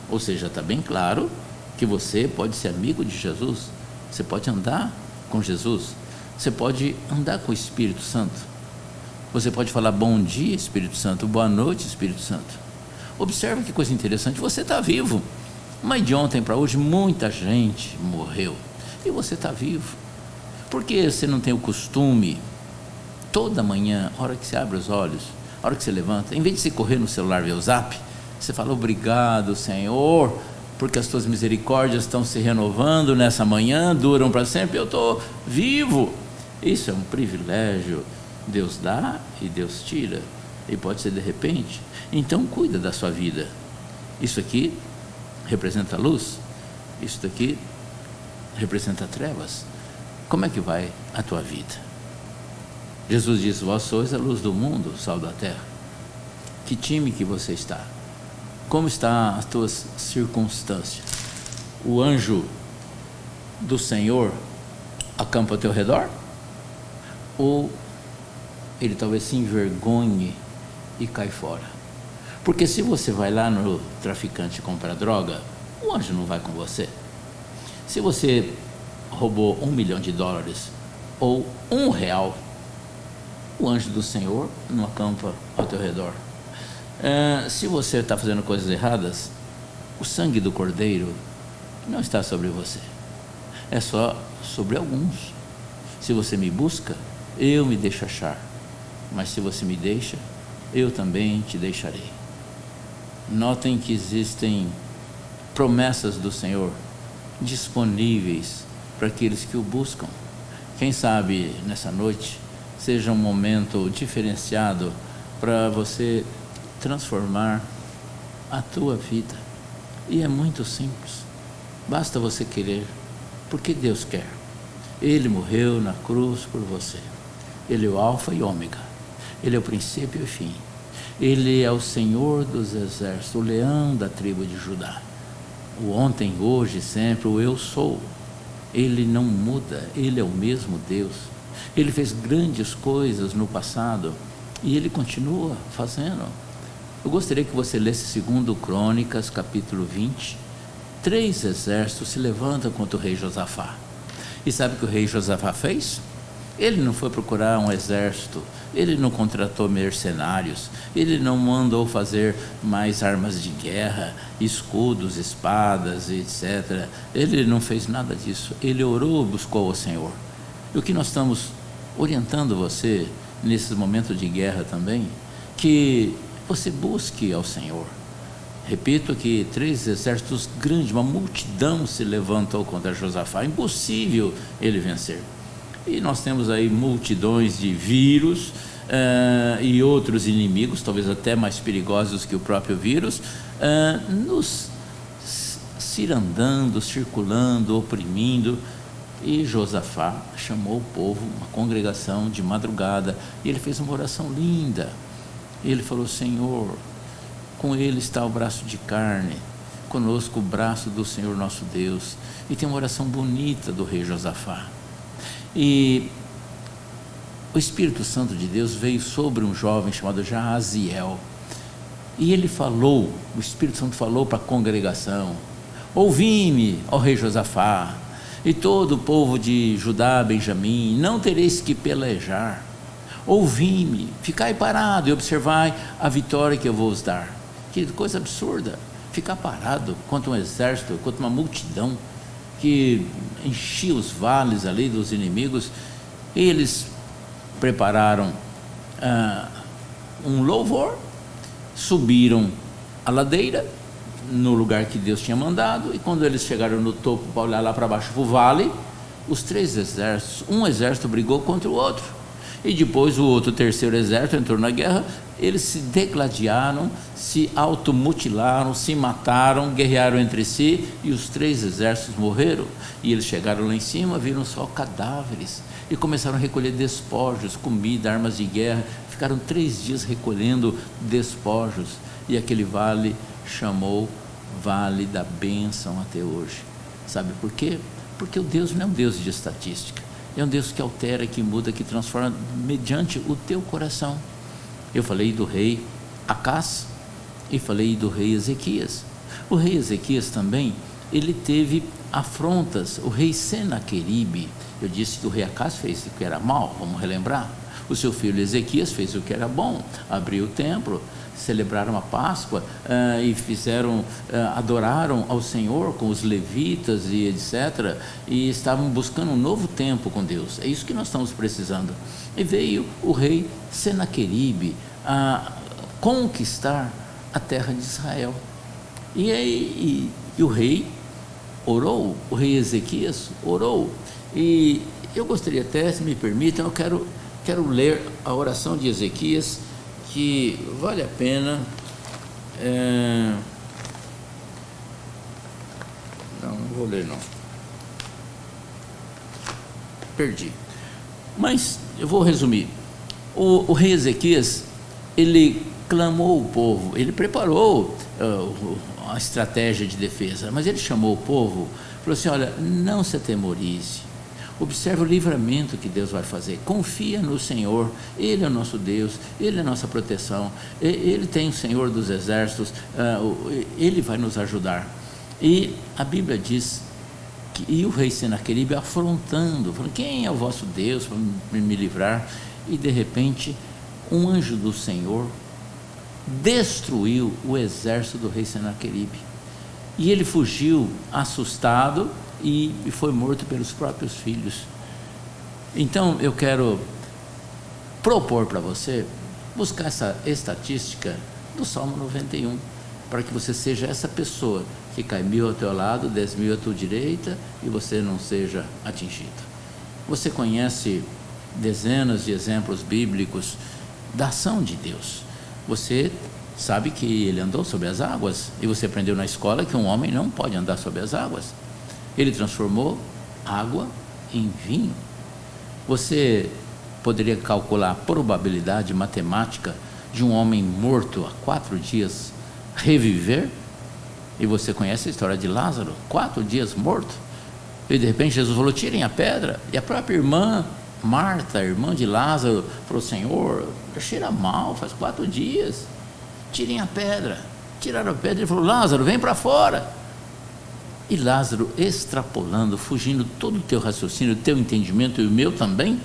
Speaker 1: Ou seja, está bem claro que você pode ser amigo de Jesus, você pode andar com Jesus, você pode andar com o Espírito Santo, você pode falar bom dia Espírito Santo, boa noite Espírito Santo. Observe que coisa interessante, você está vivo, mas de ontem para hoje muita gente morreu, e você está vivo. Por que você não tem o costume, toda manhã, a hora que você abre os olhos, a hora que você levanta, em vez de você correr no celular ver o zap, você fala, obrigado Senhor, porque as tuas misericórdias estão se renovando nessa manhã, duram para sempre, eu estou vivo. Isso é um privilégio, Deus dá e Deus tira, e pode ser de repente. Então cuida da sua vida. Isso aqui representa a luz, isso daqui representa trevas. Como é que vai a tua vida? Jesus diz, vós sois a luz do mundo, o sal da terra. Que time que você está? Como estão as tuas circunstâncias? O anjo do Senhor acampa ao teu redor? Ou ele talvez se envergonhe e cai fora? Porque se você vai lá no traficante comprar droga, o anjo não vai com você. Se você roubou $1 milhão ou R$1, o anjo do Senhor não acampa ao teu redor. Se você está fazendo coisas erradas, o sangue do Cordeiro não está sobre você, é só sobre alguns. Se você me busca, eu me deixo achar, mas se você me deixa, eu também te deixarei. Notem que existem promessas do Senhor disponíveis para aqueles que o buscam. Quem sabe nessa noite seja um momento diferenciado para você transformar a tua vida. E é muito simples, basta você querer, porque Deus quer. Ele morreu na cruz por você. Ele é o alfa e ômega, ele é o princípio e o fim. Ele é o Senhor dos exércitos, o leão da tribo de Judá, o ontem, hoje, sempre, o eu sou. Ele não muda, ele é o mesmo Deus. Ele fez grandes coisas no passado e ele continua fazendo. Eu gostaria que você lesse 2 Crônicas, capítulo 20. 3 exércitos se levantam contra o rei Josafá. E sabe o que o rei Josafá fez? Ele não foi procurar um exército, ele não contratou mercenários, ele não mandou fazer mais armas de guerra, escudos, espadas, etc. Ele não fez nada disso. Ele orou, buscou ao Senhor. E o que nós estamos orientando você nesses momentos de guerra também, que você busque ao Senhor. Repito que 3 exércitos grandes, uma multidão se levantou contra Josafá, impossível ele vencer. E nós temos aí multidões de vírus e outros inimigos, talvez até mais perigosos que o próprio vírus, nos cirandando, circulando, oprimindo. E Josafá chamou o povo, uma congregação de madrugada, e ele fez uma oração linda. Ele falou: Senhor, com ele está o braço de carne, conosco o braço do Senhor nosso Deus. E tem uma oração bonita do rei Josafá. E o Espírito Santo de Deus veio sobre um jovem chamado Jaaziel. E ele falou, o Espírito Santo falou para a congregação: ouvi-me, ó rei Josafá, e todo o povo de Judá, Benjamim, não tereis que pelejar. Ouvi-me, ficai parado e observai a vitória que eu vou vos dar. Que coisa absurda, ficar parado contra um exército, contra uma multidão que enchia os vales ali dos inimigos. Eles prepararam um louvor, subiram a ladeira no lugar que Deus tinha mandado, e quando eles chegaram no topo para olhar lá para baixo para o vale, os 3 exércitos, um exército brigou contra o outro, e depois o terceiro exército entrou na guerra. Eles se degladiaram, se automutilaram, se mataram, guerrearam entre si, e os 3 exércitos morreram. E eles chegaram lá em cima, viram só cadáveres, e começaram a recolher despojos, comida, armas de guerra. Ficaram 3 dias recolhendo despojos, e aquele vale chamou Vale da Bênção até hoje. Sabe por quê? Porque o Deus não é um Deus de estatística, é um Deus que altera, que muda, que transforma mediante o teu coração. Eu falei do rei Acás e falei do rei Ezequias. O rei Ezequias também, ele teve afrontas. O rei Senaqueribe, eu disse que o rei Acás fez o que era mal, vamos relembrar. O seu filho Ezequias fez o que era bom, abriu o templo, celebraram a Páscoa e adoraram ao Senhor com os levitas e etc. E estavam buscando um novo tempo com Deus. É isso que nós estamos precisando. E veio o rei Senaqueribe a conquistar a terra de Israel. E o rei orou, o rei Ezequias orou. E eu gostaria até, se me permitam, eu quero ler a oração de Ezequias, que vale a pena. Não vou ler não. Perdi. Mas eu vou resumir. O rei Ezequias, ele clamou o povo, ele preparou a estratégia de defesa, mas ele chamou o povo, falou assim: olha, não se atemorize, observe o livramento que Deus vai fazer, confia no Senhor, Ele é o nosso Deus, Ele é a nossa proteção, Ele tem o Senhor dos exércitos, Ele vai nos ajudar. E a Bíblia diz e o rei Senaqueribe afrontando, falando: quem é o vosso Deus para me livrar? E de repente um anjo do Senhor destruiu o exército do rei Senaqueribe, e ele fugiu assustado e foi morto pelos próprios filhos. Então eu quero propor para você buscar essa estatística do Salmo 91, para que você seja essa pessoa que cai 1000 ao teu lado, 10.000 à tua direita, e você não seja atingido. Você conhece dezenas de exemplos bíblicos da ação de Deus. Você sabe que ele andou sobre as águas, e você aprendeu na escola que um homem não pode andar sobre as águas. Ele transformou água em vinho. Você poderia calcular a probabilidade matemática de um homem morto há 4 dias reviver? E você conhece a história de Lázaro, 4 dias morto, e de repente Jesus falou: tirem a pedra, e a própria irmã Marta, irmã de Lázaro, falou: Senhor, cheira mal, faz 4 dias, tirem a pedra. Tiraram a pedra e ele falou: Lázaro, vem para fora. E Lázaro, extrapolando, fugindo todo o teu raciocínio, o teu entendimento e o meu também,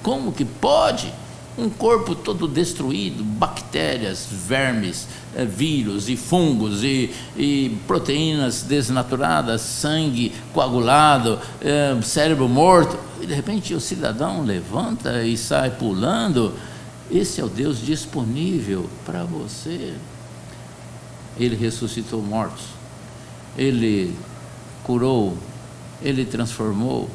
Speaker 1: como que pode? Um corpo todo destruído, bactérias, vermes, vírus e fungos e proteínas desnaturadas, sangue coagulado, cérebro morto. E de repente o cidadão levanta e sai pulando. Esse é o Deus disponível para você. Ele ressuscitou mortos, Ele curou, Ele transformou,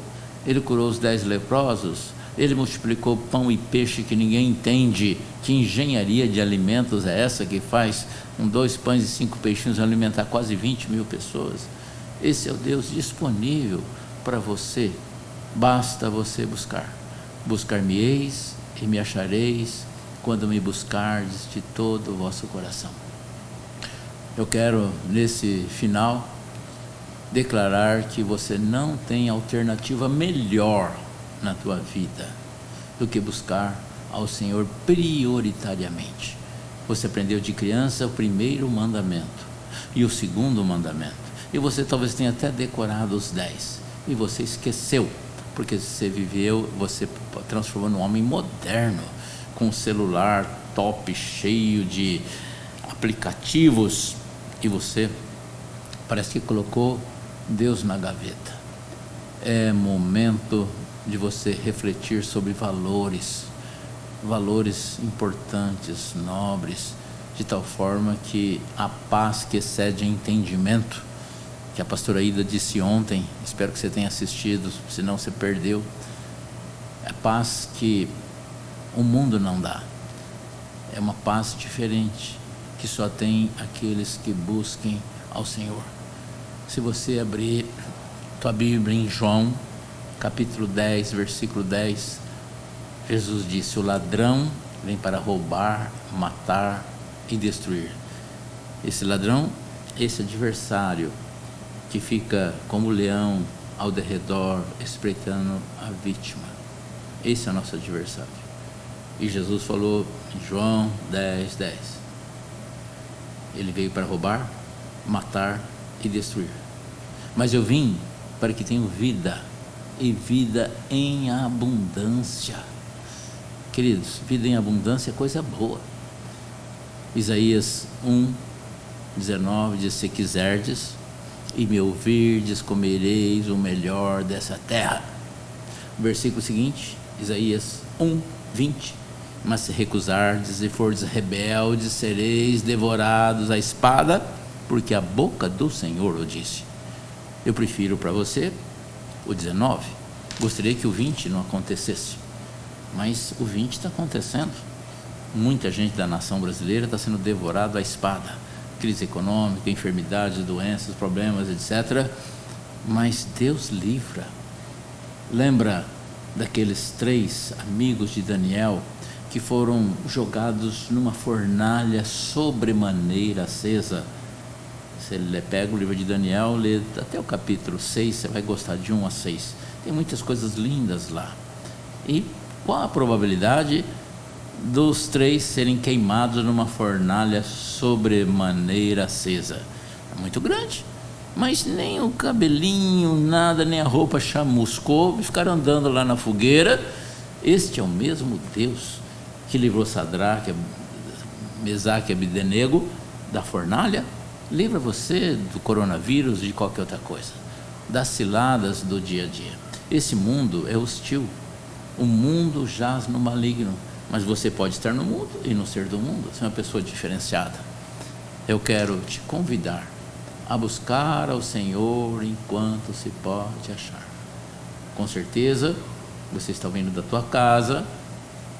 Speaker 1: Ele curou os 10 leprosos, Ele multiplicou pão e peixe que ninguém entende. Que engenharia de alimentos é essa que faz com 2 pães e 5 peixinhos alimentar quase 20.000 pessoas? Esse é o Deus disponível para você. Basta você buscar. Buscar-me-eis e me achareis quando me buscardes de todo o vosso coração. Eu quero, nesse final, declarar que você não tem alternativa melhor na tua vida do que buscar ao Senhor prioritariamente. Você aprendeu de criança o primeiro mandamento e o segundo mandamento, e você talvez tenha até decorado os 10, e você esqueceu, porque você viveu, você transformou num homem moderno, com um celular top, cheio de aplicativos, e você parece que colocou Deus na gaveta. É momento de você refletir sobre valores importantes, nobres, de tal forma que a paz que excede entendimento, que a pastora Ida disse ontem, espero que você tenha assistido, senão você perdeu, é paz que o mundo não dá, é uma paz diferente, que só tem aqueles que busquem ao Senhor. Se você abrir tua Bíblia em João, capítulo 10, versículo 10, Jesus disse: o ladrão vem para roubar, matar e destruir. Esse ladrão, esse adversário que fica como leão ao derredor, espreitando a vítima, esse é o nosso adversário. E Jesus falou em João 10, 10, ele veio para roubar, matar e destruir, mas eu vim para que tenham vida, e vida em abundância. Queridos, vida em abundância é coisa boa. Isaías 1, 19 diz: se quiserdes e me ouvirdes, comereis o melhor dessa terra. O versículo seguinte, Isaías 1, 20: mas se recusardes e fordes rebeldes, sereis devorados à espada, porque a boca do Senhor o disse. Eu prefiro para você o 19, gostaria que o 20 não acontecesse, mas o 20 está acontecendo. Muita gente da nação brasileira está sendo devorado à espada, crise econômica, enfermidades, doenças, problemas, etc. Mas Deus livra. Lembra daqueles 3 amigos de Daniel que foram jogados numa fornalha sobremaneira acesa? Você pega o livro de Daniel, lê até o capítulo 6, você vai gostar de 1 a 6. Tem muitas coisas lindas lá. E qual a probabilidade dos 3 serem queimados numa fornalha sobremaneira acesa? É muito grande. Mas nem o cabelinho, nada, nem a roupa chamuscou, e ficaram andando lá na fogueira. Este é o mesmo Deus que livrou Sadraque, Mesaque e Abdenego da fornalha. Livra você do coronavírus, de qualquer outra coisa, das ciladas do dia a dia. Esse mundo é hostil, o mundo jaz no maligno, mas você pode estar no mundo e não ser do mundo, ser uma pessoa diferenciada. Eu quero te convidar a buscar ao Senhor enquanto se pode achar. Com certeza, você está vindo da tua casa,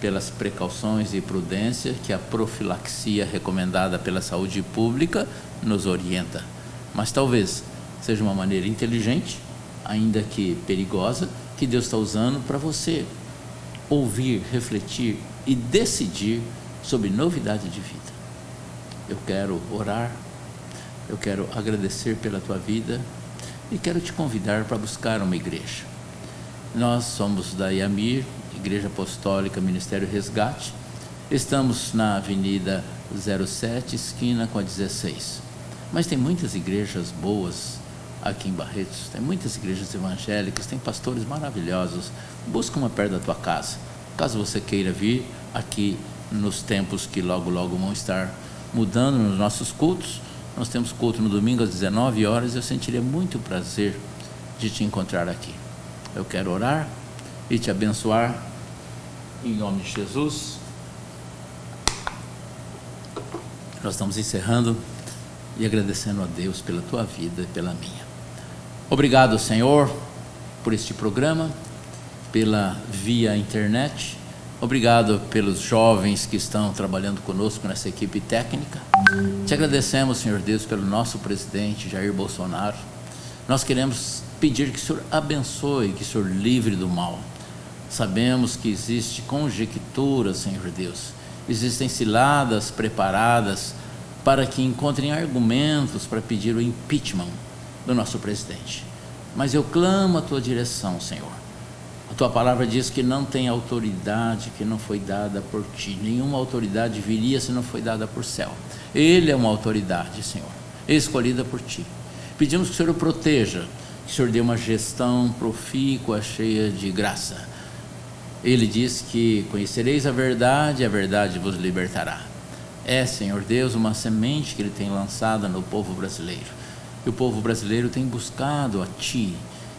Speaker 1: pelas precauções e prudência que a profilaxia recomendada pela saúde pública nos orienta, mas talvez seja uma maneira inteligente, ainda que perigosa, que Deus está usando para você ouvir, refletir e decidir sobre novidade de vida. Eu quero orar, eu quero agradecer pela tua vida e quero te convidar para buscar uma igreja. Nós somos da IAMIR, Igreja Apostólica Ministério Resgate. Estamos na Avenida 07, esquina com a 16. Mas tem muitas igrejas boas aqui em Barretos, tem muitas igrejas evangélicas, tem pastores maravilhosos. Busca uma perto da tua casa. Caso você queira vir aqui nos tempos que logo vão estar mudando nos nossos cultos, nós temos culto no domingo às 19 horas. Eu sentiria muito prazer de te encontrar aqui. Eu quero orar e te abençoar em nome de Jesus. Nós estamos encerrando e agradecendo a Deus pela tua vida e pela minha. Obrigado, Senhor, por este programa, pela via internet. Obrigado pelos jovens que estão trabalhando conosco nessa equipe técnica. Te agradecemos, Senhor Deus, pelo nosso presidente Jair Bolsonaro. Nós queremos pedir que o Senhor abençoe, que o Senhor livre do mal. Sabemos que existe conjectura, Senhor Deus. Existem ciladas preparadas para que encontrem argumentos para pedir o impeachment do nosso presidente. Mas eu clamo a tua direção, Senhor. A tua palavra diz que não tem autoridade que não foi dada por ti. Nenhuma autoridade viria se não foi dada por céu. Ele é uma autoridade, Senhor, escolhida por ti. Pedimos que o Senhor o proteja, que o Senhor dê uma gestão profícua, cheia de graça. Ele diz que conhecereis a verdade vos libertará. É, Senhor Deus, uma semente que Ele tem lançada no povo brasileiro. E o povo brasileiro tem buscado a Ti.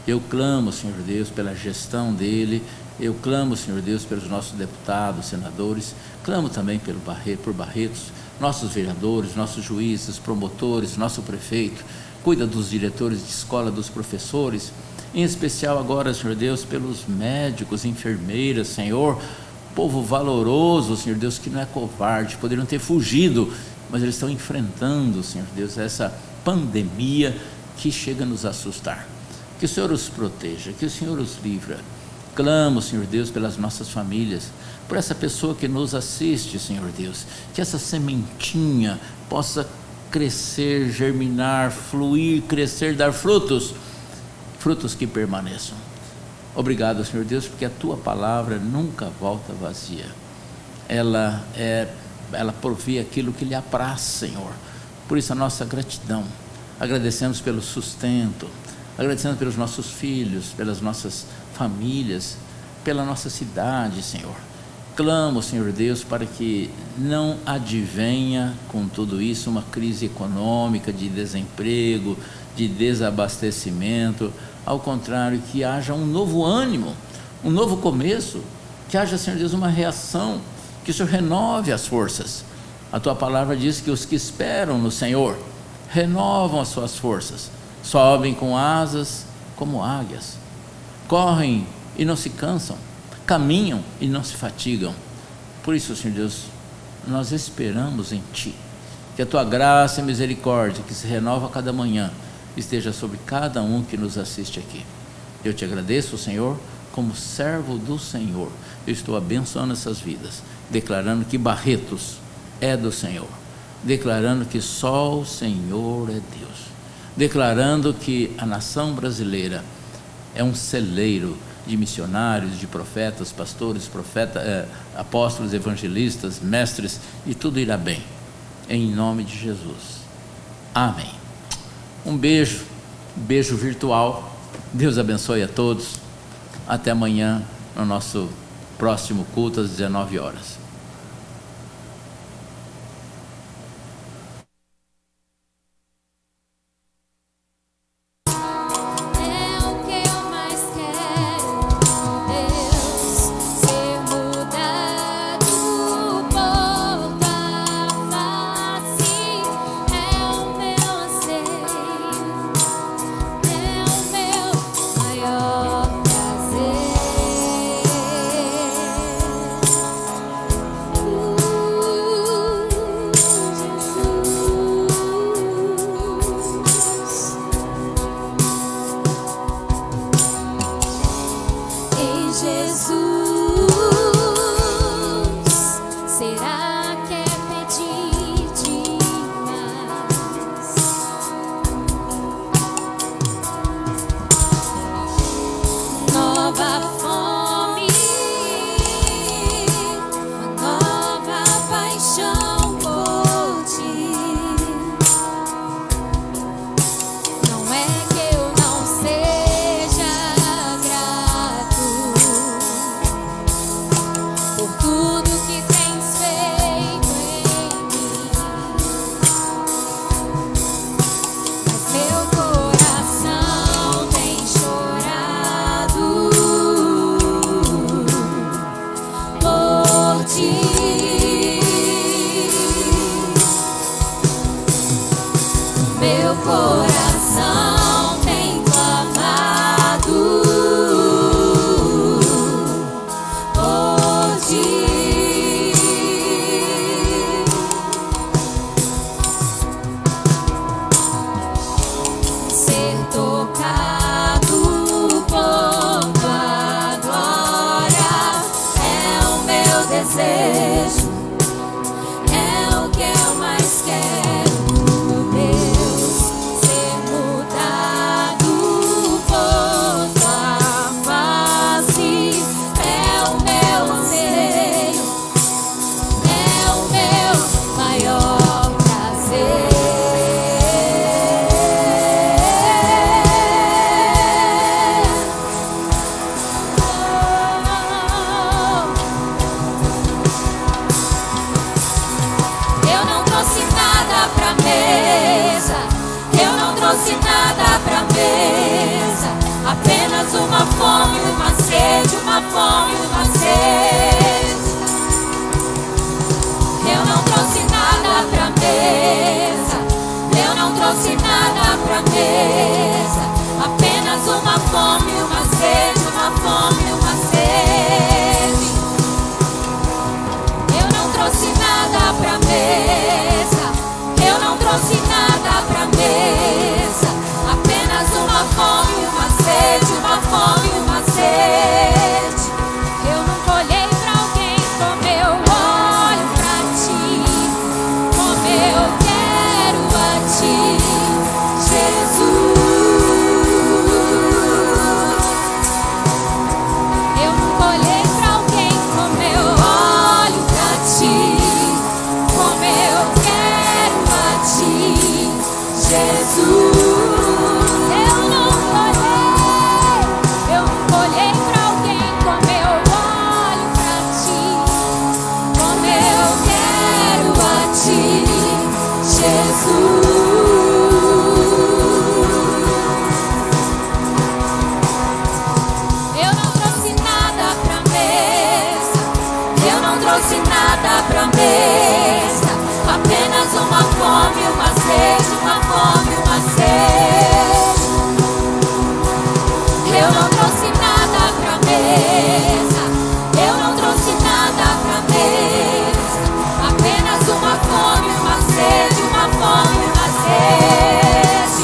Speaker 1: Eu clamo, Senhor Deus, pela gestão dele. Eu clamo, Senhor Deus, pelos nossos deputados, senadores. Clamo também por Barretos, nossos vereadores, nossos juízes, promotores, nosso prefeito. Cuida dos diretores de escola, dos professores. Em especial agora, Senhor Deus, pelos médicos, enfermeiras, Senhor. Povo valoroso, Senhor Deus, que não é covarde. Poderiam ter fugido, mas eles estão enfrentando, Senhor Deus, essa pandemia que chega a nos assustar. Que o Senhor os proteja, que o Senhor os livra. Clamo, Senhor Deus, pelas nossas famílias, por essa pessoa que nos assiste, Senhor Deus, que essa sementinha possa crescer, germinar, fluir, crescer, dar frutos que permaneçam. Obrigado, Senhor Deus, porque a tua palavra nunca volta vazia. Ela provê aquilo que lhe apraz, Senhor. Por isso a nossa gratidão. Agradecemos pelo sustento, agradecendo pelos nossos filhos, pelas nossas famílias, pela nossa cidade, Senhor. Clamo, Senhor Deus, para que não advenha com tudo isso uma crise econômica, de desemprego, de desabastecimento. Ao contrário, que haja um novo ânimo, um novo começo, que haja, Senhor Deus, uma reação, que o Senhor renove as forças. A tua palavra diz que os que esperam no Senhor renovam as suas forças. Sobem com asas como águias, correm e não se cansam, caminham e não se fatigam. Por isso, Senhor Deus, nós esperamos em Ti, que a Tua graça e misericórdia, que se renova a cada manhã, esteja sobre cada um que nos assiste aqui. Eu te agradeço, Senhor, como servo do Senhor. Eu estou abençoando essas vidas, declarando que Barretos é do Senhor, declarando que só o Senhor é Deus, declarando que a nação brasileira é um celeiro de missionários, de profetas, pastores, apóstolos, evangelistas, mestres, e tudo irá bem, em nome de Jesus. Amém. Um beijo virtual. Deus abençoe a todos. Até amanhã no nosso próximo culto às 19 horas.
Speaker 2: Nova fome. trouxe nada pra mesa, apenas uma fome, uma sede, uma fome, uma sede. Eu não trouxe nada pra mesa, eu não trouxe nada pra mesa, apenas uma fome, uma sede, uma fome, uma sede. Eu não trouxe nada pra mesa, eu não trouxe nada pra mesa, apenas uma fome, uma sede, uma fome, uma sede. Eu nunca olhei pra alguém como eu olho pra ti, como eu quero a ti, Jesus. Eu nunca olhei pra alguém como eu olho pra ti, como eu quero a ti, Jesus. Eu nunca olhei pra alguém como eu olho pra ti, como eu quero a ti, Jesus. Eu não trouxe nada pra mesa, eu não trouxe nada pra mesa, apenas uma fome, uma sede, uma fome, uma sede. Eu não trouxe nada pra mesa, eu não trouxe nada pra mesa, apenas uma fome, uma sede, uma fome, uma sede.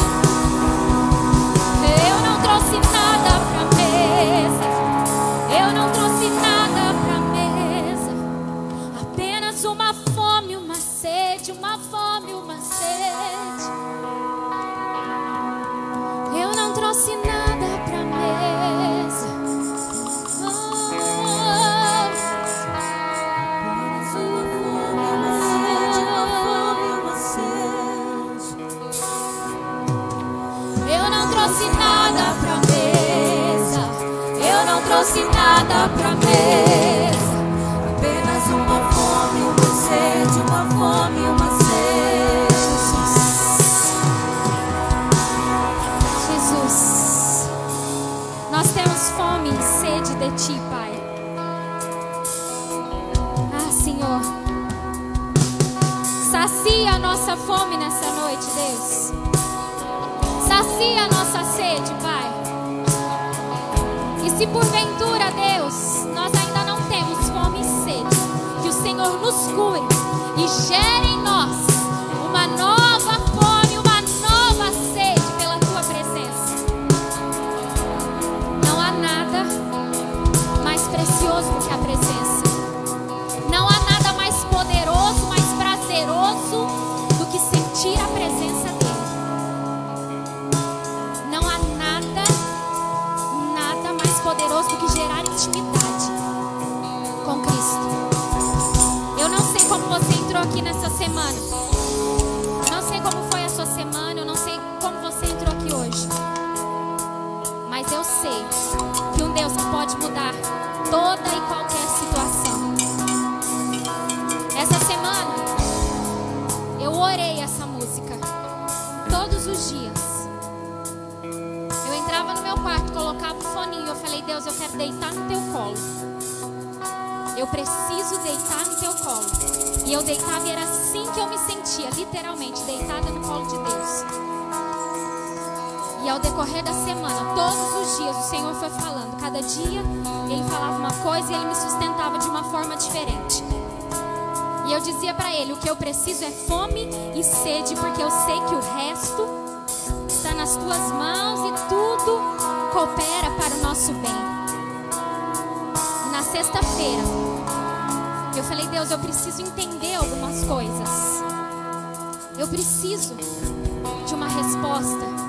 Speaker 2: Eu não trouxe nada pra mesa, eu não trouxe nada pra mesa, apenas uma fome, uma sede, uma fome, uma sede. Eu não trouxe nada pra mesa. Apenas uma fome, uma sede, uma fome, uma sede. Eu não trouxe nada pra mesa, eu não trouxe nada pra mesa, apenas uma fome, uma sede, uma fome, uma sede. Jesus, nós temos fome e sede de Ti, Pai. Ah, Senhor, sacia a nossa fome nessa noite, Deus. Sacia a nossa sede, Pai. E se porventura, Deus, nós ainda não temos fome e sede, que o Senhor nos cure e gere em nós uma nova fome, uma nova sede pela Tua presença. Não há nada mais precioso do que a presença. Não há nada mais poderoso, mais prazeroso do que sentir a presença dEle. Não há nada mais poderoso do que gerar intimidade com Cristo. Eu não sei como você entrou aqui nessa semana. Eu não sei como foi a sua semana. Eu não sei como você entrou aqui hoje. Mas eu sei que um Deus que pode mudar toda e qualquer situação. Essa semana eu orei essa música todos os dias. Eu entrava no meu quarto, colocava o foninho. Eu falei: Deus, eu quero deitar no Teu colo. Eu preciso deitar no Teu colo. E eu deitava e era assim que eu me sentia, literalmente, deitada no colo de Deus. E ao decorrer da semana, todos os dias, o Senhor foi falando. Cada dia Ele falava uma coisa e Ele me sustentava de uma forma diferente. E eu dizia para Ele: o que eu preciso é fome e sede, porque eu sei que o resto está nas Tuas mãos e tudo coopera para o nosso bem. E na sexta-feira eu falei: Deus, eu preciso entender algumas coisas. Eu preciso de uma resposta.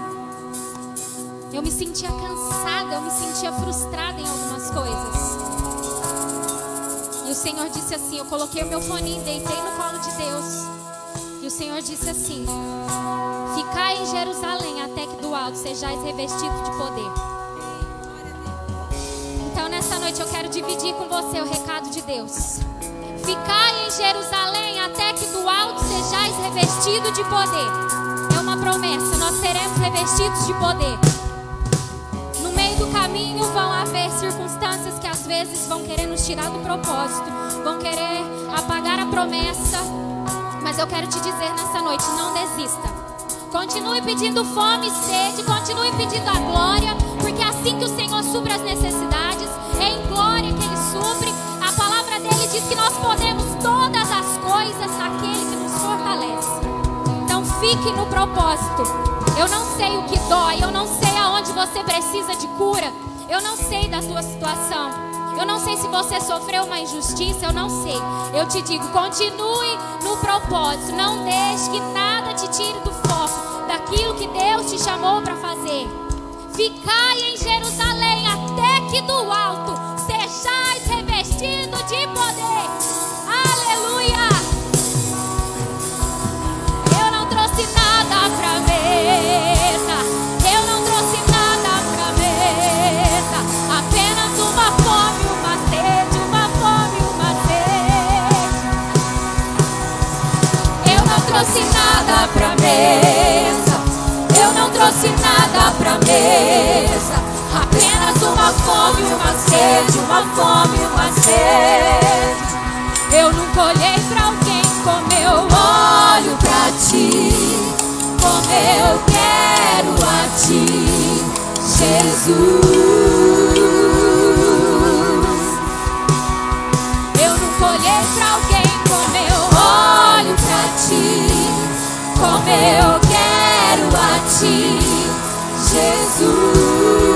Speaker 2: Eu me sentia cansada, eu me sentia frustrada em algumas coisas. E o Senhor disse assim, eu coloquei o meu foninho, deitei no colo de Deus. E o Senhor disse assim: ficai em Jerusalém até que do alto sejais revestidos de poder. Então nessa noite eu quero dividir com você o recado de Deus. Ficai em Jerusalém até que do alto sejais revestidos de poder. É uma promessa promessa, nós seremos revestidos de poder. No meio do caminho vão haver circunstâncias que às vezes vão querer nos tirar do propósito, vão querer apagar a promessa. Mas eu quero te dizer nessa noite, não desista. Continue pedindo fome e sede, continue pedindo a glória, porque é assim que o Senhor supre as necessidades, é em glória que Ele supre. A palavra dele diz que nós podemos todas as coisas naquele que nos fortalece. Então fique no propósito. Eu não sei o que dói, eu não sei aonde você precisa de cura, eu não sei da tua situação, eu não sei se você sofreu uma injustiça, eu não sei. Eu te digo, continue no propósito, não deixe que nada te tire do foco, daquilo que Deus te chamou para fazer. Ficai em Jerusalém até que do alto sejais revestido de poder. Aleluia! Eu não trouxe nada pra mesa, eu não trouxe nada pra mesa, apenas uma fome, uma sede, uma fome, uma sede. Eu não trouxe nada pra mesa, eu não trouxe nada pra mesa, apenas uma fome, uma sede, uma fome, uma sede. Eu nunca olhei pra alguém como eu olho pra ti, como eu quero a ti, Jesus. Eu nunca olhei pra alguém como eu olho pra ti, como eu quero a ti, Jesus.